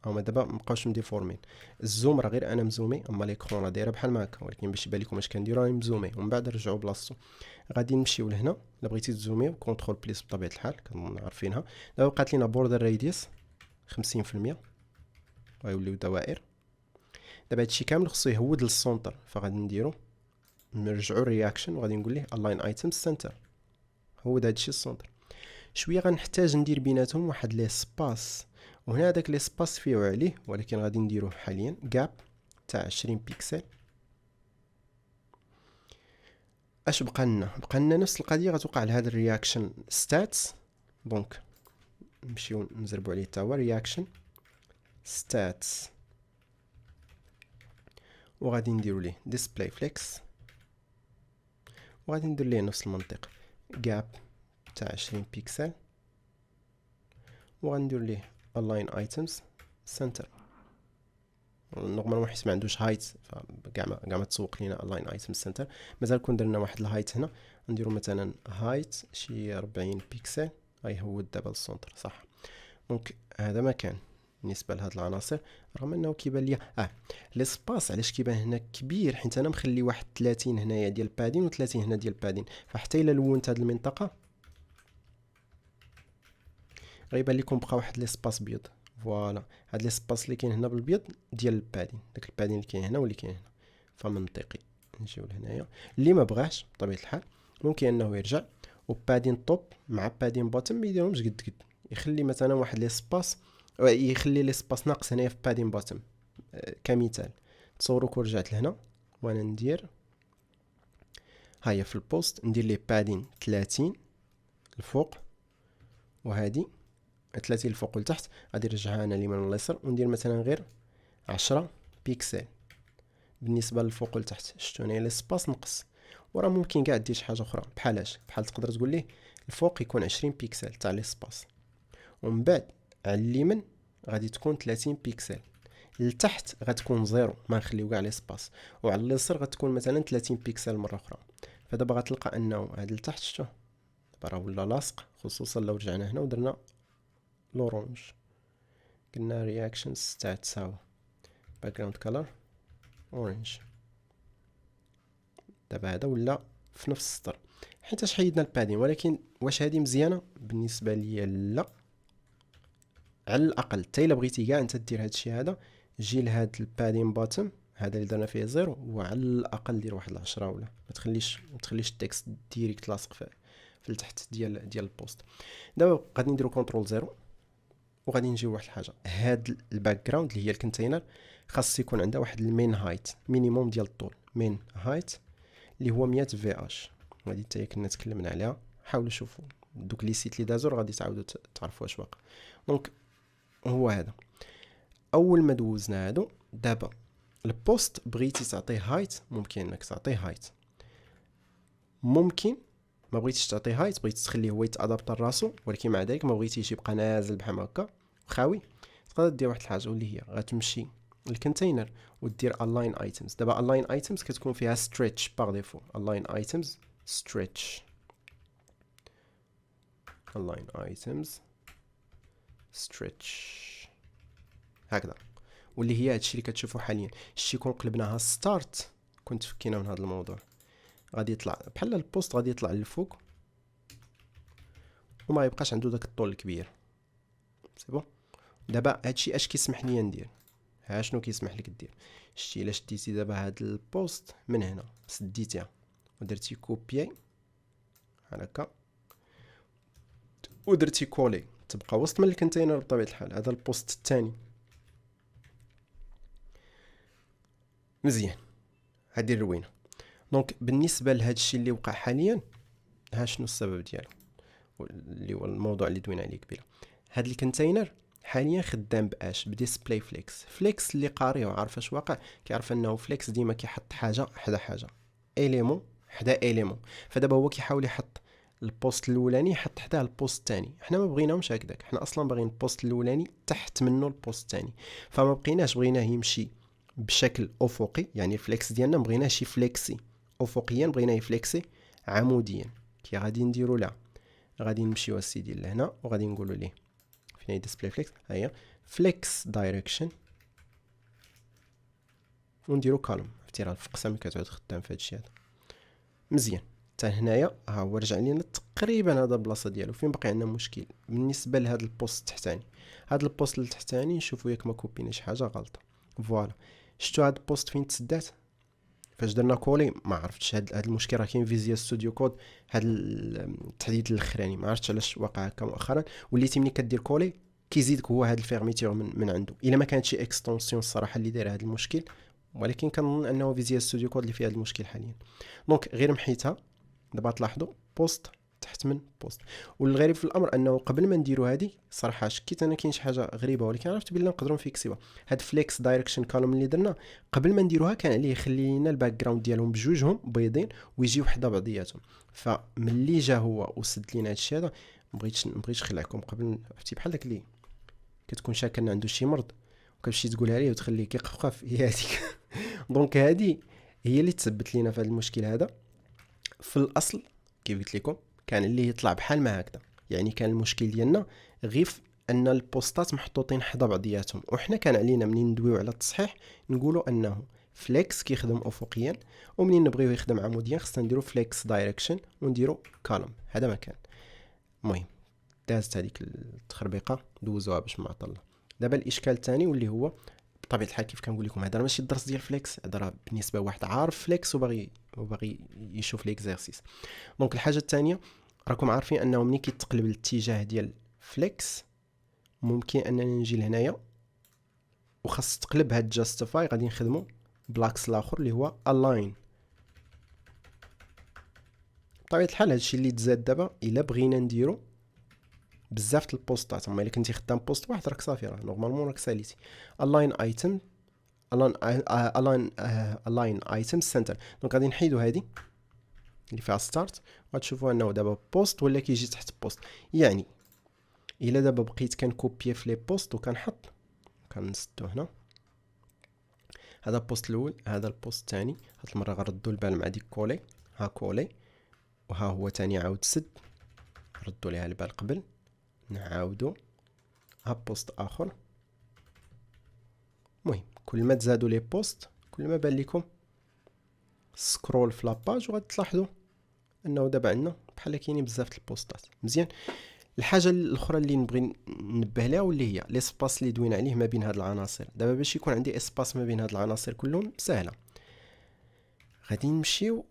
هما دابا مابقاوش مديفورمين. الزوم راه غير انا مزومي، اما ليكرون راه دايره بحال ما هكا، ولكن باش يبان لكم اش كنديرو راني مزومي ومن بعد نرجعوا بلاصتو. غادي نمشيو لهنا الا بغيتي تزوميو كونترول بليس بطبيعه الحال كنظن عارفينها. دابا بقات لينا بوردر راديوس 50% غيوليو دوائر. دابا هادشي كامل خصو يهود للسونتر، فغادي نديرو نرجعوا رياكشن وغادي نقول ليه الاين ايتمز سنتر، هو هادشي السونتر. شويه غنحتاج ندير بيناتهم واحد لي سباس، وهنا داك لي سباس فيه عليه، ولكن غادي نديروه حاليا جاب تاع 20 بيكسل. اش بقى لنا نفس القضيه غتوقع لهاد الرياكشن ستاتس، دونك نمشيو نزربو عليه تا هو رياكشن ستاتس، وغادي نديرو ليه ديسبلاي فليكس، وغادي ندير ليه نفس المنطق جاب تاع 20 بيكسل، وغندير ليه align items center. نورمالمون حيت ما عندوش هايت فكاع ما تسوق لينا align items center. مازال كون درنا واحد الهايت هنا نديرو مثلا هايت شي 40 بيكسل، هاي هو دابا السونتر صح. دونك هذا مكان بالنسبه لهاد العناصر، رغم انه كيبان ليا ليسباس علاش كيبان هنا كبير، حيت انا مخلي واحد 30 هنايا ديال بادين و30 هنا ديال بادين، فحتى الا لونت هاد المنطقه غيبان لكم بقى واحد ليسباس بيض. فوالا هاد ليسباس اللي كاين هنا بالبيض ديال البادين، داك البادين اللي كاين هنا واللي كاين هنا، فمنطقي نجيو لهنايا. اللي ما بغاش بطبيعه الحال ممكن انه يرجع وبادين توب مع بادين بوتم ما يديرهمش قد قد، يخلي مثلا واحد ليسباس، يخلي ليسباس ناقص هنايا في بادين بوتم. كمثال تصوروا كون رجعت لهنا وانا ندير هيا في البوست ندير ليه بادين 30 الفوق، وهذه 30 الفوق والتحت، غادي نرجعها انا اليمين واليسار وندير مثلا غير 10 بيكسل بالنسبه للفوق والتحت. شفتوا هنا ليسباس نقص، وراه ممكن كاع دير شي حاجه اخرى بحال تقدر تقول ليه الفوق يكون 20 بيكسل تاع ليسباس، ومن بعد على اليمين غادي تكون 30 بيكسل، لتحت غتكون زيرو ما نخليو كاع ليسباس، وعلى اليسار غتكون مثلا 30 بيكسل مره اخرى. فدابا غتلقى انه هذا لتحت شفتوا دابا راه ولا لاصق، خصوصا لو رجعنا هنا ودرنا لورونج قلنا رياكشنز تاع تساوي باكجراوند كلر اورنج. دابا هذا ولا في نفس السطر حيت حيدنا البادين، ولكن واش هذه مزيانه بالنسبه ليا؟ لا، على الاقل حتى الا بغيتي كاع انت دير هادشي هذا، جي لهاد البادين باتم هذا اللي درنا فيه زيرو، وعلى الاقل دير واحد 10 ولا ما تخليش التكست ديريكت لاصق في التحت ديال البوست. دابا غادي نديرو كنترول زيرو وغادي نجيو واحد الحاجه، هاد الباك جراوند اللي هي الكونتينر خاص يكون عندها واحد المين هايت مينيموم ديال الطول، مين هايت اللي هو 100 في اش. هادي حتى هي كنا تكلمنا عليها، حاولوا شوفوا دوك لي سيت اللي دازو غادي تعاودوا تعرفوا واش واقع. دونك هو هذا اول ما دوزنا هادو. دابا البوست بغيتي تعطيه هايت، ممكن انك تعطيه هايت، ممكن ما بغيتيش تعطيه هايت، بغيتي تخليه هو يتادابط راسو، ولكن مع ذلك ما بغيتيش يبقى نازل بحال هكا خاوي، تقدر دير واحد الحاجه واللي هي غتمشي الكونتينر ودير align items. دابا align items كتكون فيها stretch باغ ديفو، align items stretch، align items stretch هكذا، واللي هي هادشي اللي كتشوفوا حاليا. شتي كون قلبناها ستارت كنت فكينا من هذا الموضوع، غادي يطلع بحال البوست غادي يطلع للفوق وما يبقاش عنده داك الطول الكبير. سي بون. دابا هادشي اش كيسمح لي ندير، ها شنو كيسمح لك دير. شتي الا شديتي دابا هاد البوست من هنا سديتيها ودرتي كوبيي بحال هكا ودرتي كولي، تبقى وسط من الكونتينر بطبيعه الحال. هذا البوست الثاني مزيان، هذه الروينه. دونك بالنسبه لهذا الشيء اللي وقع حاليا، ها شنو السبب ديالو اللي هو الموضوع اللي دوينا عليه قبيله. هذا الكونتينر حاليا خدام باش بديسبلاي فليكس. فليكس اللي قاري وعارف اش واقع كيعرف انه فليكس ديما كيحط حاجه حدا حاجه، اليمون حدا اليمون. فدابا هو كيحاول يحط البوست الاولاني يحط حداه البوست الثاني، حنا ما بغيناهمش هكذاك، حنا اصلا باغيين البوست الاولاني تحت منه البوست الثاني، فما بقيناش بغيناه يمشي بشكل افقي، يعني الفليكس ديالنا ما بغيناش يفليكسي افقيا، بغيناه يفليكسي عموديا. كي غادي نديرو لا غادي نمشيو السيدي لهنا وغادي نقولوا ليه فين ديسبلاي فليكس، هيا فليكس دايركشن، ونديرو كالم عرفتي راه الفقسه ملي كتعود خدام في هادشي هذا مزيان. حتى هنايا ها هو رجع لينا تقريبا هذا البلاصه ديالو. فين باقي عندنا مشكل بالنسبه لهذا البوست التحتاني، هذا البوست التحتاني نشوفوا ياك ما كوبيناش حاجه غلطه. فوالا شفتوا هذا البوست فين تسدات فاش درنا كولي، ما عرفتش هذا المشكل راه كاين فيزيا ستوديو كود، هذا التحديث الاخراني ما عرفتش علاش واقع هكا مؤخرا، وليتي ملي كدير كولي كيزيدك هو هذا الفيرميتور من عنده، الا ما كانتش اكستنسيون الصراحه اللي دايره هذا المشكل، ولكن كنظن انه فيزيا ستوديو كود اللي فيها هذا المشكل حاليا. دونك غير محيتها. دابا تلاحظوا بوست تحت من بوست. والغريب في الامر انه قبل ما نديروا هذه صراحه شكيت انا كاين شي حاجه غريبه، ولكن عرفت بلي نقدروا نفيكسيوها. هاد فليكس دايركشن كولوم اللي درنا قبل ما نديروها كان عليه يخلي لنا الباك جراوند ديالهم بجوجهم بيضين ويجيو حدا بعضياتهم. فملي جا هو وسد لينا هادشي هذا مبغيتش نخلعكم قبل، عرفتي بحال داك اللي كتكون شاك ان عنده شي مرض وكتمشي تقولها ليه وتخليه كيقفقف، هي هذيك. دونك هذه هي اللي تثبت لينا في هذا المشكل هذا. في الاصل كيف قلت لكم كان اللي يطلع بحال ما هكذا، يعني كان المشكل ديالنا غير ان البوستات محطوطين حدا بعضياتهم، وحنا كان علينا منين ندويو على التصحيح نقولوا انه فليكس كيخدم افقيا، ومنين نبغيو يخدم عموديا خصنا نديرو فليكس دايركشن ونديرو كولوم. هذا ما كان. المهم دازت هذيك التخربيقه دوزوها باش ما عطل. دابا الاشكال الثاني واللي هو بطبيعه الحال كيف كنقول لكم هذا ماشي الدرس ديال فليكس، هذا راه بالنسبه لواحد عارف فليكس وباغي يشوف ليكزارسيس. دونك الحاجه الثانيه راكم عارفين انه ملي كيتقلب الاتجاه ديال فليكس ممكن اننا نجي لهنايا وخاص تقلب هاد جاستيفاي، غادي نخدموا بلاكس الاخر اللي هو الاين. بطبيعه الحال هادشي اللي تزاد دابا الا بغينا نديرو بزاف د البوستات، اما الا كنتي خدام بوست واحد راك صافي، راه نورمالمون راك ساليتي الاين ايتم الاين ايتم سنتر. دونك غادي نحيدو هادي اللي فيها ستارت وغتشوفوا انه دابا بوست ولا كيجي تحت بوست. يعني الا دابا بقيت كنكوبي في لي بوست وكنحط كنسدو هنا هذا البوست الاول هذا البوست الثاني، هاد المره غنردو البال مع ديك كولي، ها كولي وها هو ثاني عاود سد، ردوا ليها البال قبل نعاودو ها بوست اخر. المهم كل ما تزادوا لي بوست كل ما بان لكم سكرول في لاباج وغادي تلاحظوا انه دابا عندنا بحال كاينين بزاف د البوستات. مزيان. الحاجه الاخرى اللي نبغي ننبه لها واللي هي ليسباس اللي دوينا عليه ما بين هاد العناصر. دابا باش يكون عندي اسباس ما بين هاد العناصر كلهم سهله، غادي نمشيو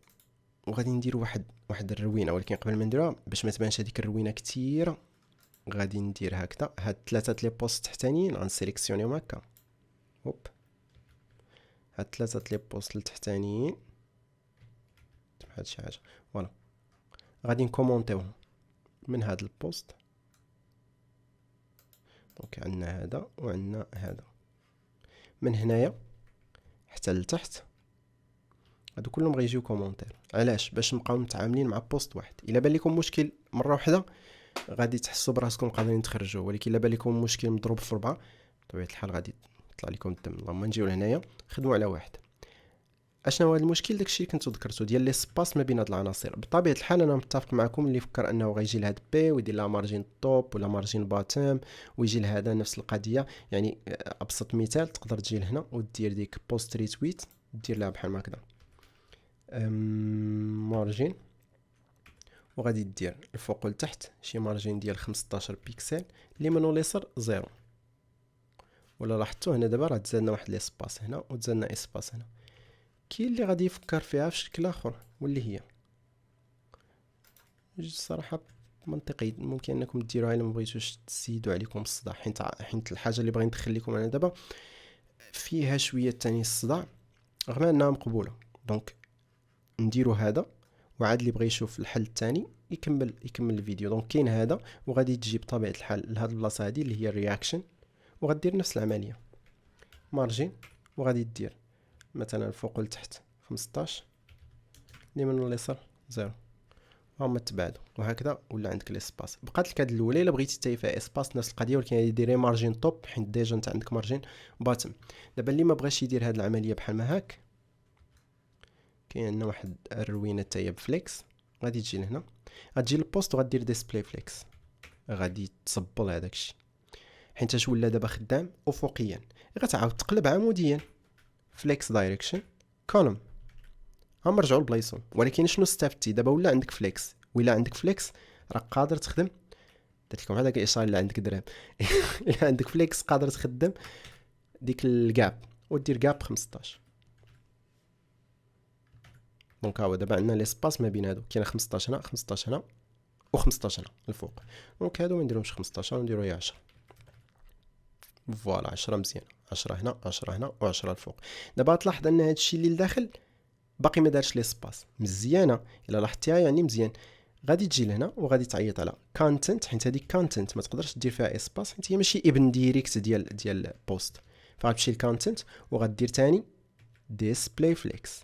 وغادي نديروا واحد الروينه، ولكن قبل ما نديروها باش ما تبانش هذيك الروينه كثيره غادي ندير هكذا. هاد ثلاثه لي بوست تحتانيين غنسيليكسيونيهم هكا، هوب هاد ثلاثه لي بوست التحتانيين بحال شي حاجه فوالا غادي نكومونطيوهم من هاد البوست. دونك عندنا هذا وعندنا هذا من هنايا حتى لتحت، هادو كلهم غيجيو كومونتير. علاش؟ باش نبقاو متعاملين مع بوست واحد. الا بان لكم مشكل مره واحده غادي تحسوا براسكم قادرين تخرجوه، ولكن الا بان لكم مشكل مضروب في 4 بطبيعه الحال غادي يطلع لكم الدم. اللهم نجيو لهنايا خدموا على واحد. اشنو هو المشكل؟ داكشي اللي كنتو ذكرتو ديال لي سباس ما بين هاد العناصر. بطبيعه الحال انا متفق معكم اللي فكر انه غيجي لهاد بي ويدير لها مارجين توب ولا مارجين باتم ويجي لهذا نفس القضيه. يعني ابسط مثال تقدر تجي لهنا ودير ديك بوست ريتويت دير لها بحال هكذا مارجين، وغادي دير الفوق لتحت شي مارجين ديال 15 بيكسل اللي منو اليسار زيرو. ولا لاحظتوا هنا دابا راه تزادنا واحد ليسباس هنا وتزادنا اسباس هنا. كاين اللي غادي يفكر فيها في شكل اخر واللي هي الصراحه منطقي، ممكن انكم ديروها الا ما بغيتوش تزيدوا عليكم الصداع، حيت الحاجه اللي باغي ندخل لكم انا دابا فيها شويه تاني الصداع رغم انها مقبوله. دونك نديروا هذا وعاد اللي بغى يشوف الحل الثاني يكمل الفيديو. دونك كاين هذا وغادي تجي بطبيعه الحال لهاد البلاصه هذه اللي هي الرياكشن وغدير نفس العمليه مارجين وغادي دير مثلا الفوق لتحت 15 اللي من اليسار زيرو هما تبعدوا وهكذا ولا عندك الاسباس. بقات لك هاد الاولى الا بغيتي حتى فيها اسباس نفس القضيه، ولكن غادي ديري مارجين توب حيت ديجا انت عندك مارجين باتم. دابا اللي ما بغاش يدير هاد العمليه بحال ما هاك كاين عندنا واحد الروينه حتى هي بفليكس. غادي تجي لهنا غتجي للبوست وغدير ديسبلاي فليكس، غادي تصبل هذاك الشيء حيت اش ولا دابا خدام افقيا. غتعاود تقلب عموديا فليكس دايركشن كولوم هم رجعوا لبلايصهم. ولكن شنو استفدتي دابا؟ ولا عندك فليكس، ولا عندك فليكس راك قادر تخدم. درت لكم هذاك الاشاره اللي عندك درهم الا عندك فليكس قادر تخدم ديك الكاب ودير كاب 15. دونك ها هو دابا عندنا ليسباس ما بين هادو كاين 15 هنا 15 هنا و15 هنا الفوق. دونك هادو ما نديروهمش 15 ونديرو هي 10 فوالا 10 مزيان 10 هنا 10 هنا و10 الفوق. دابا تلاحظ ان هادشي اللي لداخل باقي ما دارش ليسباس مزيانه الا لاحظتيها يعني مزيان. غادي تجي لهنا وغادي تعيط على كونتنت، حيت هذيك كونتنت ما تقدرش دير فيها اسباس حيت هي ماشي ابن ديريكت ديال بوست. فغتمشي لكونتنت وغدير تاني ديسبلاي فليكس.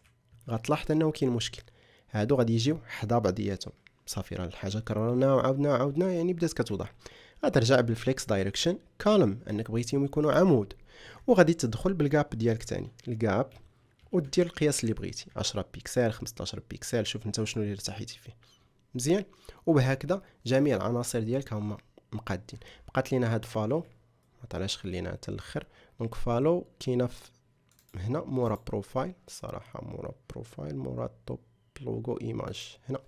غتلاحظ انه كاين مشكل، هادو غادي يجيو حدا بعضياتهم. صافي راه الحاجه كررنا وعاودنا يعني بدات كتوضح. غترجع بالفليكس دايركشن كولم انك بغيتيهم يكونوا عمود، وغادي تدخل بالكاب ديالك تاني الكاب ودير القياس اللي بغيتي 10 بيكسل 15 بيكسل، شوف انت وشنو اللي ارتحيتي فيه مزيان. وبهكذا جميع العناصر ديالك هما مقادين. بقات لينا هاد فالو، علاش خليناها حتى الاخر. دونك فالو كاينه هنا مورا بروفايل، الصراحه مورا بروفايل مورا توب لوغو ايماج هنا.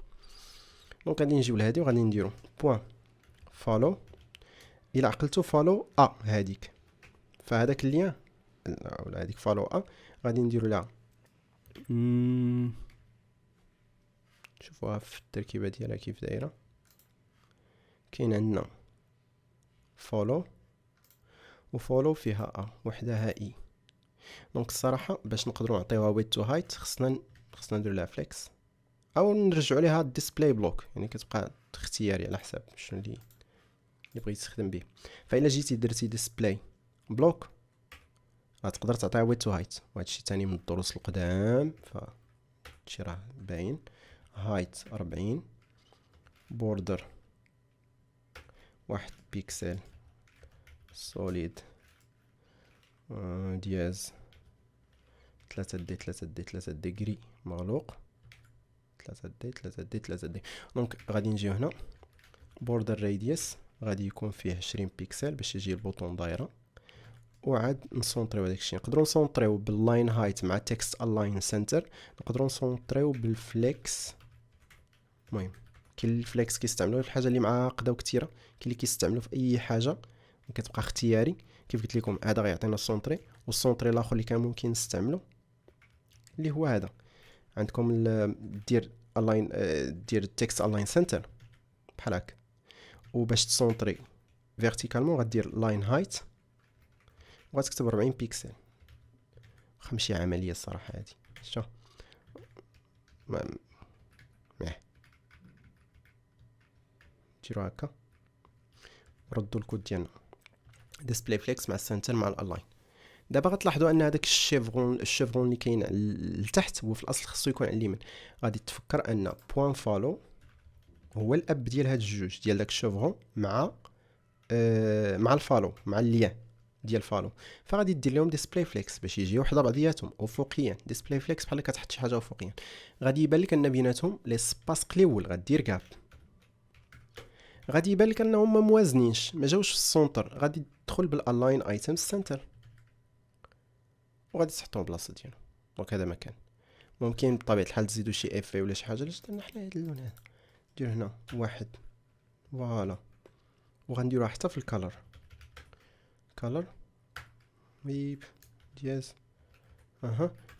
دونك غادي نجيو لهادي وغادي نديرو بوين فالو. الى عقلتو فالو هاديك، فهداك اللين ولا هذيك فالو غادي نديرو لها شوفوها في التركيبه ديالها كيف دايره. كاين عندنا فولو وفولو فيها وحدها اي. دونك الصراحه باش نقدروا نعطيوها ويت تو هايت خصنا نديرو لها فليكس او نرجعوا ليها ديسبلاي بلوك، يعني كتبقى اختياري على حساب شنو اللي بغيتي تستخدم به. فالا جيتي درتي ديسبلاي بلوك غتقدر تعطيها ويت تو هايت، وهادشي ثاني من الدروس القدام فهادشي راه باين. هايت 40 بوردر 1 بيكسل سوليد دياز 3 دي غري مغلوق 3 دي. دونك غادي نجيو هنا بوردر راديوس غادي يكون فيه 20 بيكسل باش يجي البوطون دايره، وعاد نسونطريو داكشي. نقدروا نسونطريو باللاين هايت مع تكست الاين سنتر، نقدروا نسونطريو بالفليكس. المهم كاين الفليكس كيستعملوه في الحاجه اللي معقده وكثيره، كاين اللي كيستعملوه في اي حاجه كتبقى اختياري. كيف قلت لكم هذا غيعطينا السونطري، والسونطري الاخر اللي كان ممكن نستعملو اللي هو هذا. عندكم دير الاين دير تكست الاين سنتر بحال هكا، وباش تسونطري فيرتيكالمون غدير لاين هايت وغتكتب 40 بيكسل. ماشي عمليه الصراحه هذه. شوف ديروا هكا ردوا الكود ديالنا ديسبلاي فليكس مع السنتر مع الالاين. دابا غتلاحظوا ان هذاك الشيفرون اللي كاين لتحت هو في الاصل خصو يكون على اليمين. غادي تفكر ان بوين فالو هو الاب ديال هاد الجوج ديال داك الشيفرون مع الفالو مع اللين ديال فالو. فغادي دير لهم ديسبلاي فليكس باش يجيو حدا بعضياتهم افقيا. ديسبلاي فليكس بحال كتحط شي حاجه افقيا، غادي يبان لك ان بيناتهم لي سباس قليول. غدير كاب غادي يبان لك انهم ما موازنينش، ما جاوش في السونتر. غادي تدخل بالالاين ايتمز سنتر وغادي تحطهم بلاصه ديالو. دونك هذا مكان ممكن بطبيعه الحال تزيدوا شي اف ولا شي حاجه. لاش درنا حنا هذا اللون هذا؟ ندير هنا واحد فوالا، وغنديروها حتى في الكالر ويب دياز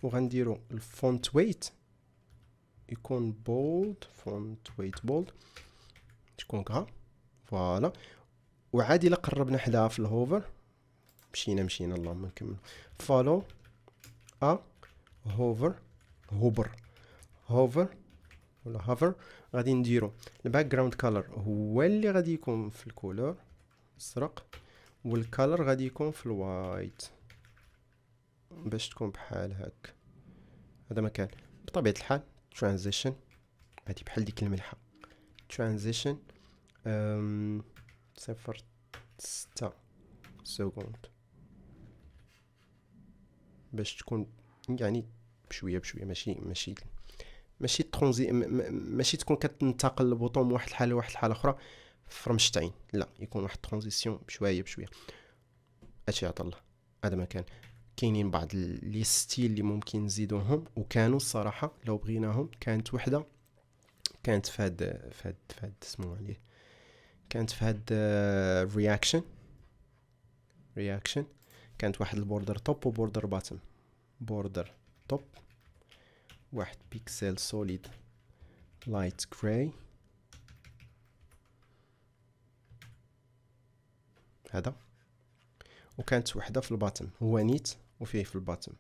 وغنديرو الفونت ويت يكون بولد. فونت ويت بولد تكون كا فوالا. وعادي الا قربنا حداها في الهوفر مشينا اللهم نكمل. فولو هوفر ولا هوفر. غادي نديرو الباك جراوند كولر هو اللي غادي يكون في الكولور الازرق، والكالر غادي يكون في الوايت باش تكون بحال هكا. هذا مكان بطبيعه الحال ترانزيشن هادي بحال ديك الملحه ترانزيشن 0.6 سكوند باش تكون يعني بشويه ماشي ترونزي ماشي تكون كتنتقل البوطون من واحد الحاله لواحد الحاله اخرى فرمشتين، لا يكون واحد ترانزيسيون بشويه هادشي عطا الله. هذا مكان كاينين بعض لي ستيل اللي ممكن نزيدوهم، وكانوا الصراحه لو بغيناهم كانت وحده كانت في هاد اسمو عليه كانت في هاد رياكشن كانت واحد البوردر توب وبوردر باتم. بوردر توب 1 بيكسل سوليد لايت جراي هذا، وكانت وحده في الباتم هو نيت وفيه في الباتم.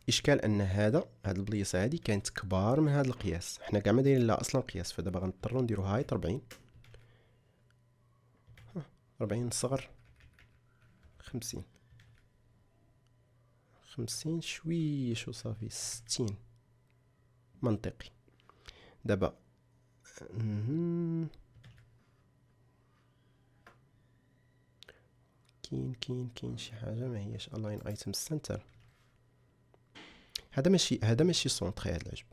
اشكال ان هاد البليصه هادي كانت كبار من هاد القياس، حنا كاع ما دايرين لها اصلا قياس، فدابا غنضطروا نديرو هايت 40 صغر 50 شويش وصافي 60 منطقي. دابا كاين شي حاجه ما هياش الاين ايتم سنتر. هذا ماشي سونطري، هذا العجب،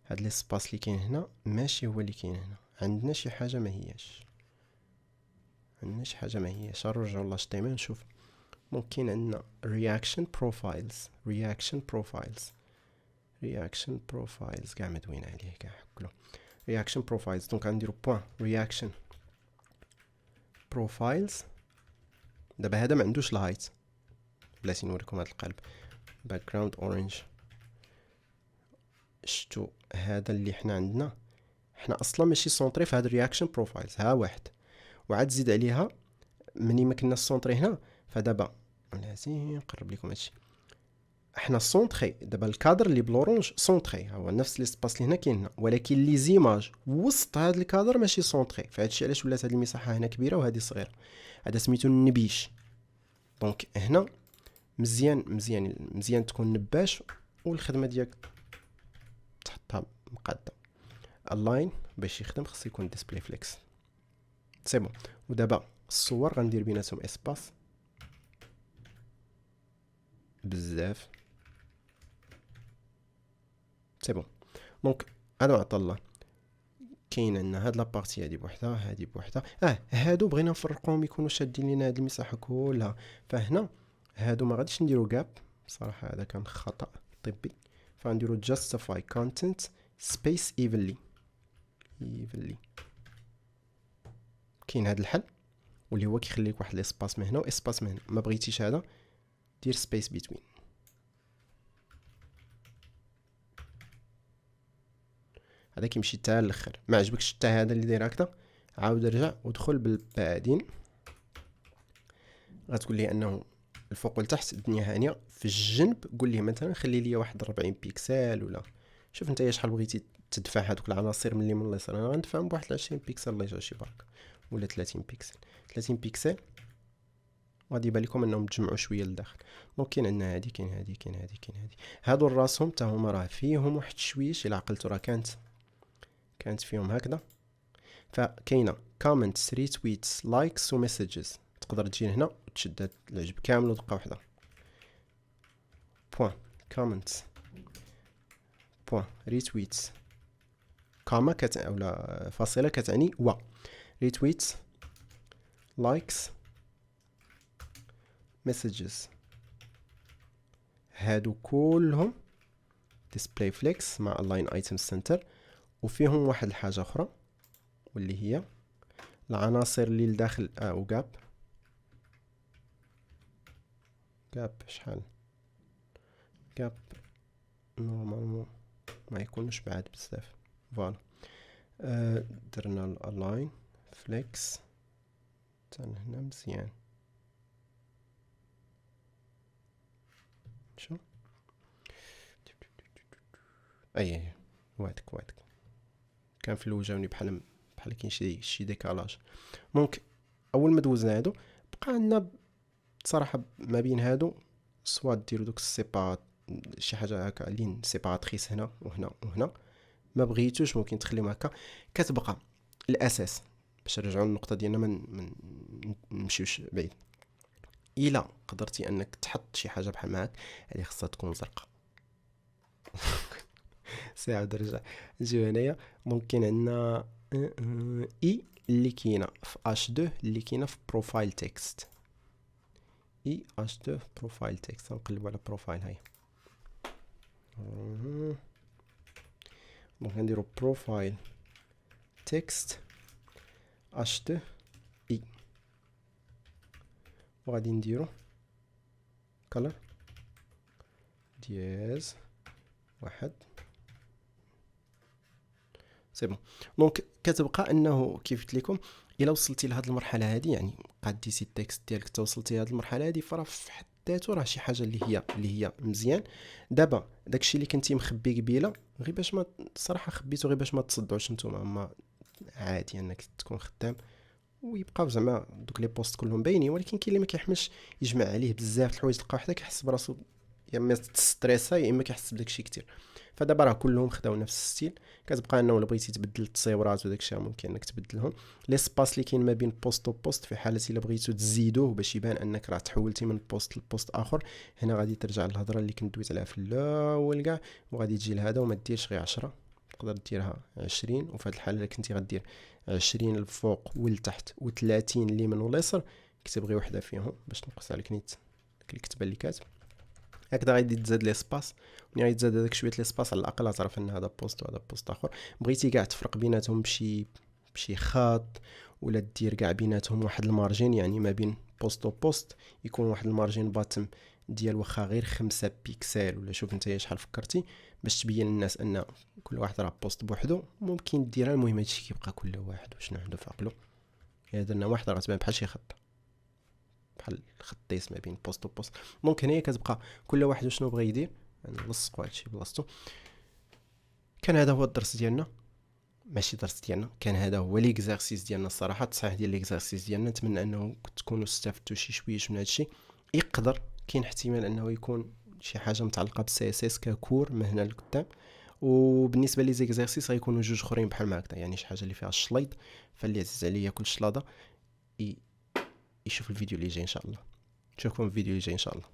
هاد ليسباس اللي كاين هنا ماشي هو اللي كاين هنا، عندنا شي حاجه ما هياش، نرجعوا لاشتيمل نشوف. ممكن عندنا reaction profiles كاع مدوين عليه كاع حكلو reaction profiles. دونك غنديرو بوين reaction profiles. دابا هذا ما عندوش الهايت، بلاتي نوريكم هذا القلب background orange. شتو هذا اللي حنا عندنا، حنا اصلا ماشي سونطري في هذا reaction profiles، ها واحد وعاد زيد عليها مني ما كنا سونطري هنا. فدابا لازم نقرب لكم هادشي، احنا سونطري دابا الكادر اللي بلورونج سونطري، هو نفس ليسباس اللي هنا كاين هنا، ولكن لي زيماج وسط هذا الكادر ماشي سونطري. فهادشي علاش ولات هذه المساحه هنا كبيره وهذه صغيره، هذا سميتو النبيش. دونك هنا مزيان تكون نباش والخدمه ديالك تحطها مقاده. اللاين باش يخدم خص يكون ديسبلاي فليكس سي بون. ودابا الصور غندير بيناتهم اسباس بزاف سي بون. دونك هادو عطا الله كاين عندنا هاد لابارتي هادي بوحدها، هادي بوحدها. هادو بغينا نفرقوهم يكونوا شادين لينا هاد المساحه كلها. فهنا هادو ما غاديش نديرو كاب، بصراحه هذا كان خطا طبي. فنديرو justify content space evenly. كاين هاد الحل واللي هو كيخلي لك واحد ليسباس من هنا واسباس من هنا. ما بغيتيش هذا دير space between. هذا كيمشي حتى الاخر. ما عجبكش حتى هذا اللي داير هكذا، عاود رجع ودخل بالبادين. غتقول لي انه الفوق والتحت الدنيا هانيه. في الجنب قول لي مثلا خلي لي واحد 40 بيكسل، ولا شوف انت شحال بغيتي تدفع هذوك العناصر من اليمين لليسار. انا غندفعهم بواحد 20 بيكسل الله يجازي برك، ولا 30 بيكسل. 30 بيكسل غادي يبان لكم انهم تجمعوا شويه لداخل. دونك كاين عندنا هادي، كاين هادي. هادو راسهم حتى هما راه فيهم واحد الشويش، الا عقلتو راه كانت فيهم هكذا. فكاينه comments retweets likes و messages. تقدر تجي هنا وتشد هاد العجب كامل ودقه واحده. بوين comments بوين retweets كاما اولا فاصله كتعني و retweets likes messages. هادو كلهم display flex مع align item center. وفيهم واحد الحاجه اخرى واللي هي العناصر اللي لداخل وقاب شحال قاب نورمالمون ما يكونش بعاد بزاف. فوالا درنا الالاين فليكس حتى هنا مزيان. شو اي وادك كان في الاول جاوني بحال كاين شي ديكالاج. دونك اول ما دوزنا هادو بقى عندنا صراحه ما بين هادو سوا ديروا دوك السيبا شي حاجه هكا لين سيباراتريس هنا وهنا. ما بغيتوش ممكن تخليهم هكا. كتبقى الاساس باش نرجعوا للنقطه ديالنا ما نمشيوش بعيد. الا قدرتي انك تحط شي حاجه بحال هكا هذه خصها تكون زرقاء. ساعه درجه نجيو هنايا. ممكن عندنا اي اللي كاينه في h2 اللي كاينه في بروفايل تكست. اي h2 بروفايل تكست. نقلبوا على بروفايل هاي. دونك نديرو بروفايل تكست h2 اي وغادي نديرو color دياز واحد. سي بون. دونك كتبقى انه كيف قلت لكم الا وصلتي لهاد المرحله هذه، يعني قاديتي التكست ديالك حتى وصلتي لهاد المرحله هذه، فراه ذاته راه شي حاجه اللي هي مزيان. دابا داكشي اللي كنتي مخبي قبيله غير باش ما صراحه خبيته غير باش ما تصدعوش نتوما، اما عادي انك تكون خدام ويبقاو زعما دوك لي بوست كلهم باينين. ولكن كاين اللي ما كيحملش يجمع عليه بزاف د الحوايج، تلقى وحده كيحس براسو يا اما تستريسا يا اما كيحس بداكشي كتير. فدابا راه كلهم خداو نفس الستيل. كتبقى انه الا بغيتي تبدل التصاورات وداكشي ممكن انك تبدلهم. لي سباس اللي كاين ما بين بوست وبوست في حاله الا بغيتو تزيدوه باش يبان انك راه تحولتي من بوست لبوست اخر، هنا غادي ترجع للهضره اللي كنت دويت عليها في الاول كاع، وغادي تجي لهذا وما ديرش غير 10، تقدر ديرها 20. وفي هذه الحاله الا كنتي غدير 20 الفوق والتحت و30 اليمين واليسار، كتب غير وحده فيهم باش نقص عليك نيت ديك الكتابه اللي كاتب. هكذا غادي تزاد لي سباس، ملي غادي تزاد هذاك شويه لي سباس على الاقل تعرف ان هذا بوست وهذا بوست اخر. بغيتي كاع تفرق بيناتهم بشي خط، ولا دير كاع بيناتهم واحد المارجين، يعني ما بين بوست وبوست يكون واحد المارجين باتم ديال واخا غير 5 بيكسل، ولا شوف نتايا شحال فكرتي باش تبين للناس ان كل واحد راه بوست بوحدو ممكن ديرها. المهم هادشي كيبقى كل واحد وشنو عنده في عقلو. الا درنا واحد راه تبان بحال شي خط، بحال خطيس ما بين بوست وبوست. دونك هنايا كتبقى كل واحد شنو بغى يدير، نلصقوا هادشي بلاصتو. كان هذا هو الدرس ديالنا، ماشي درس ديالنا، كان هذا هو ليكزارسيس ديالنا. الصراحه التصحيح ديال ليكزارسيس ديالنا، نتمنى انه تكونوا استفدتوا شي شويه من هادشي. يقدر كاين احتمال انه يكون شي حاجه متعلقه بالسي اس اس ككور من هنا لقدام. وبالنسبه لي زيكزارسيس غيكونوا جوج اخرين بحال ما هكذا، يعني شي حاجه اللي فيها الشليط. فاللي عزيز عليا كل شلاضه يشوف الفيديو اللي جاي ان شاء الله. نشوفكم في الفيديو اللي جاي ان شاء الله.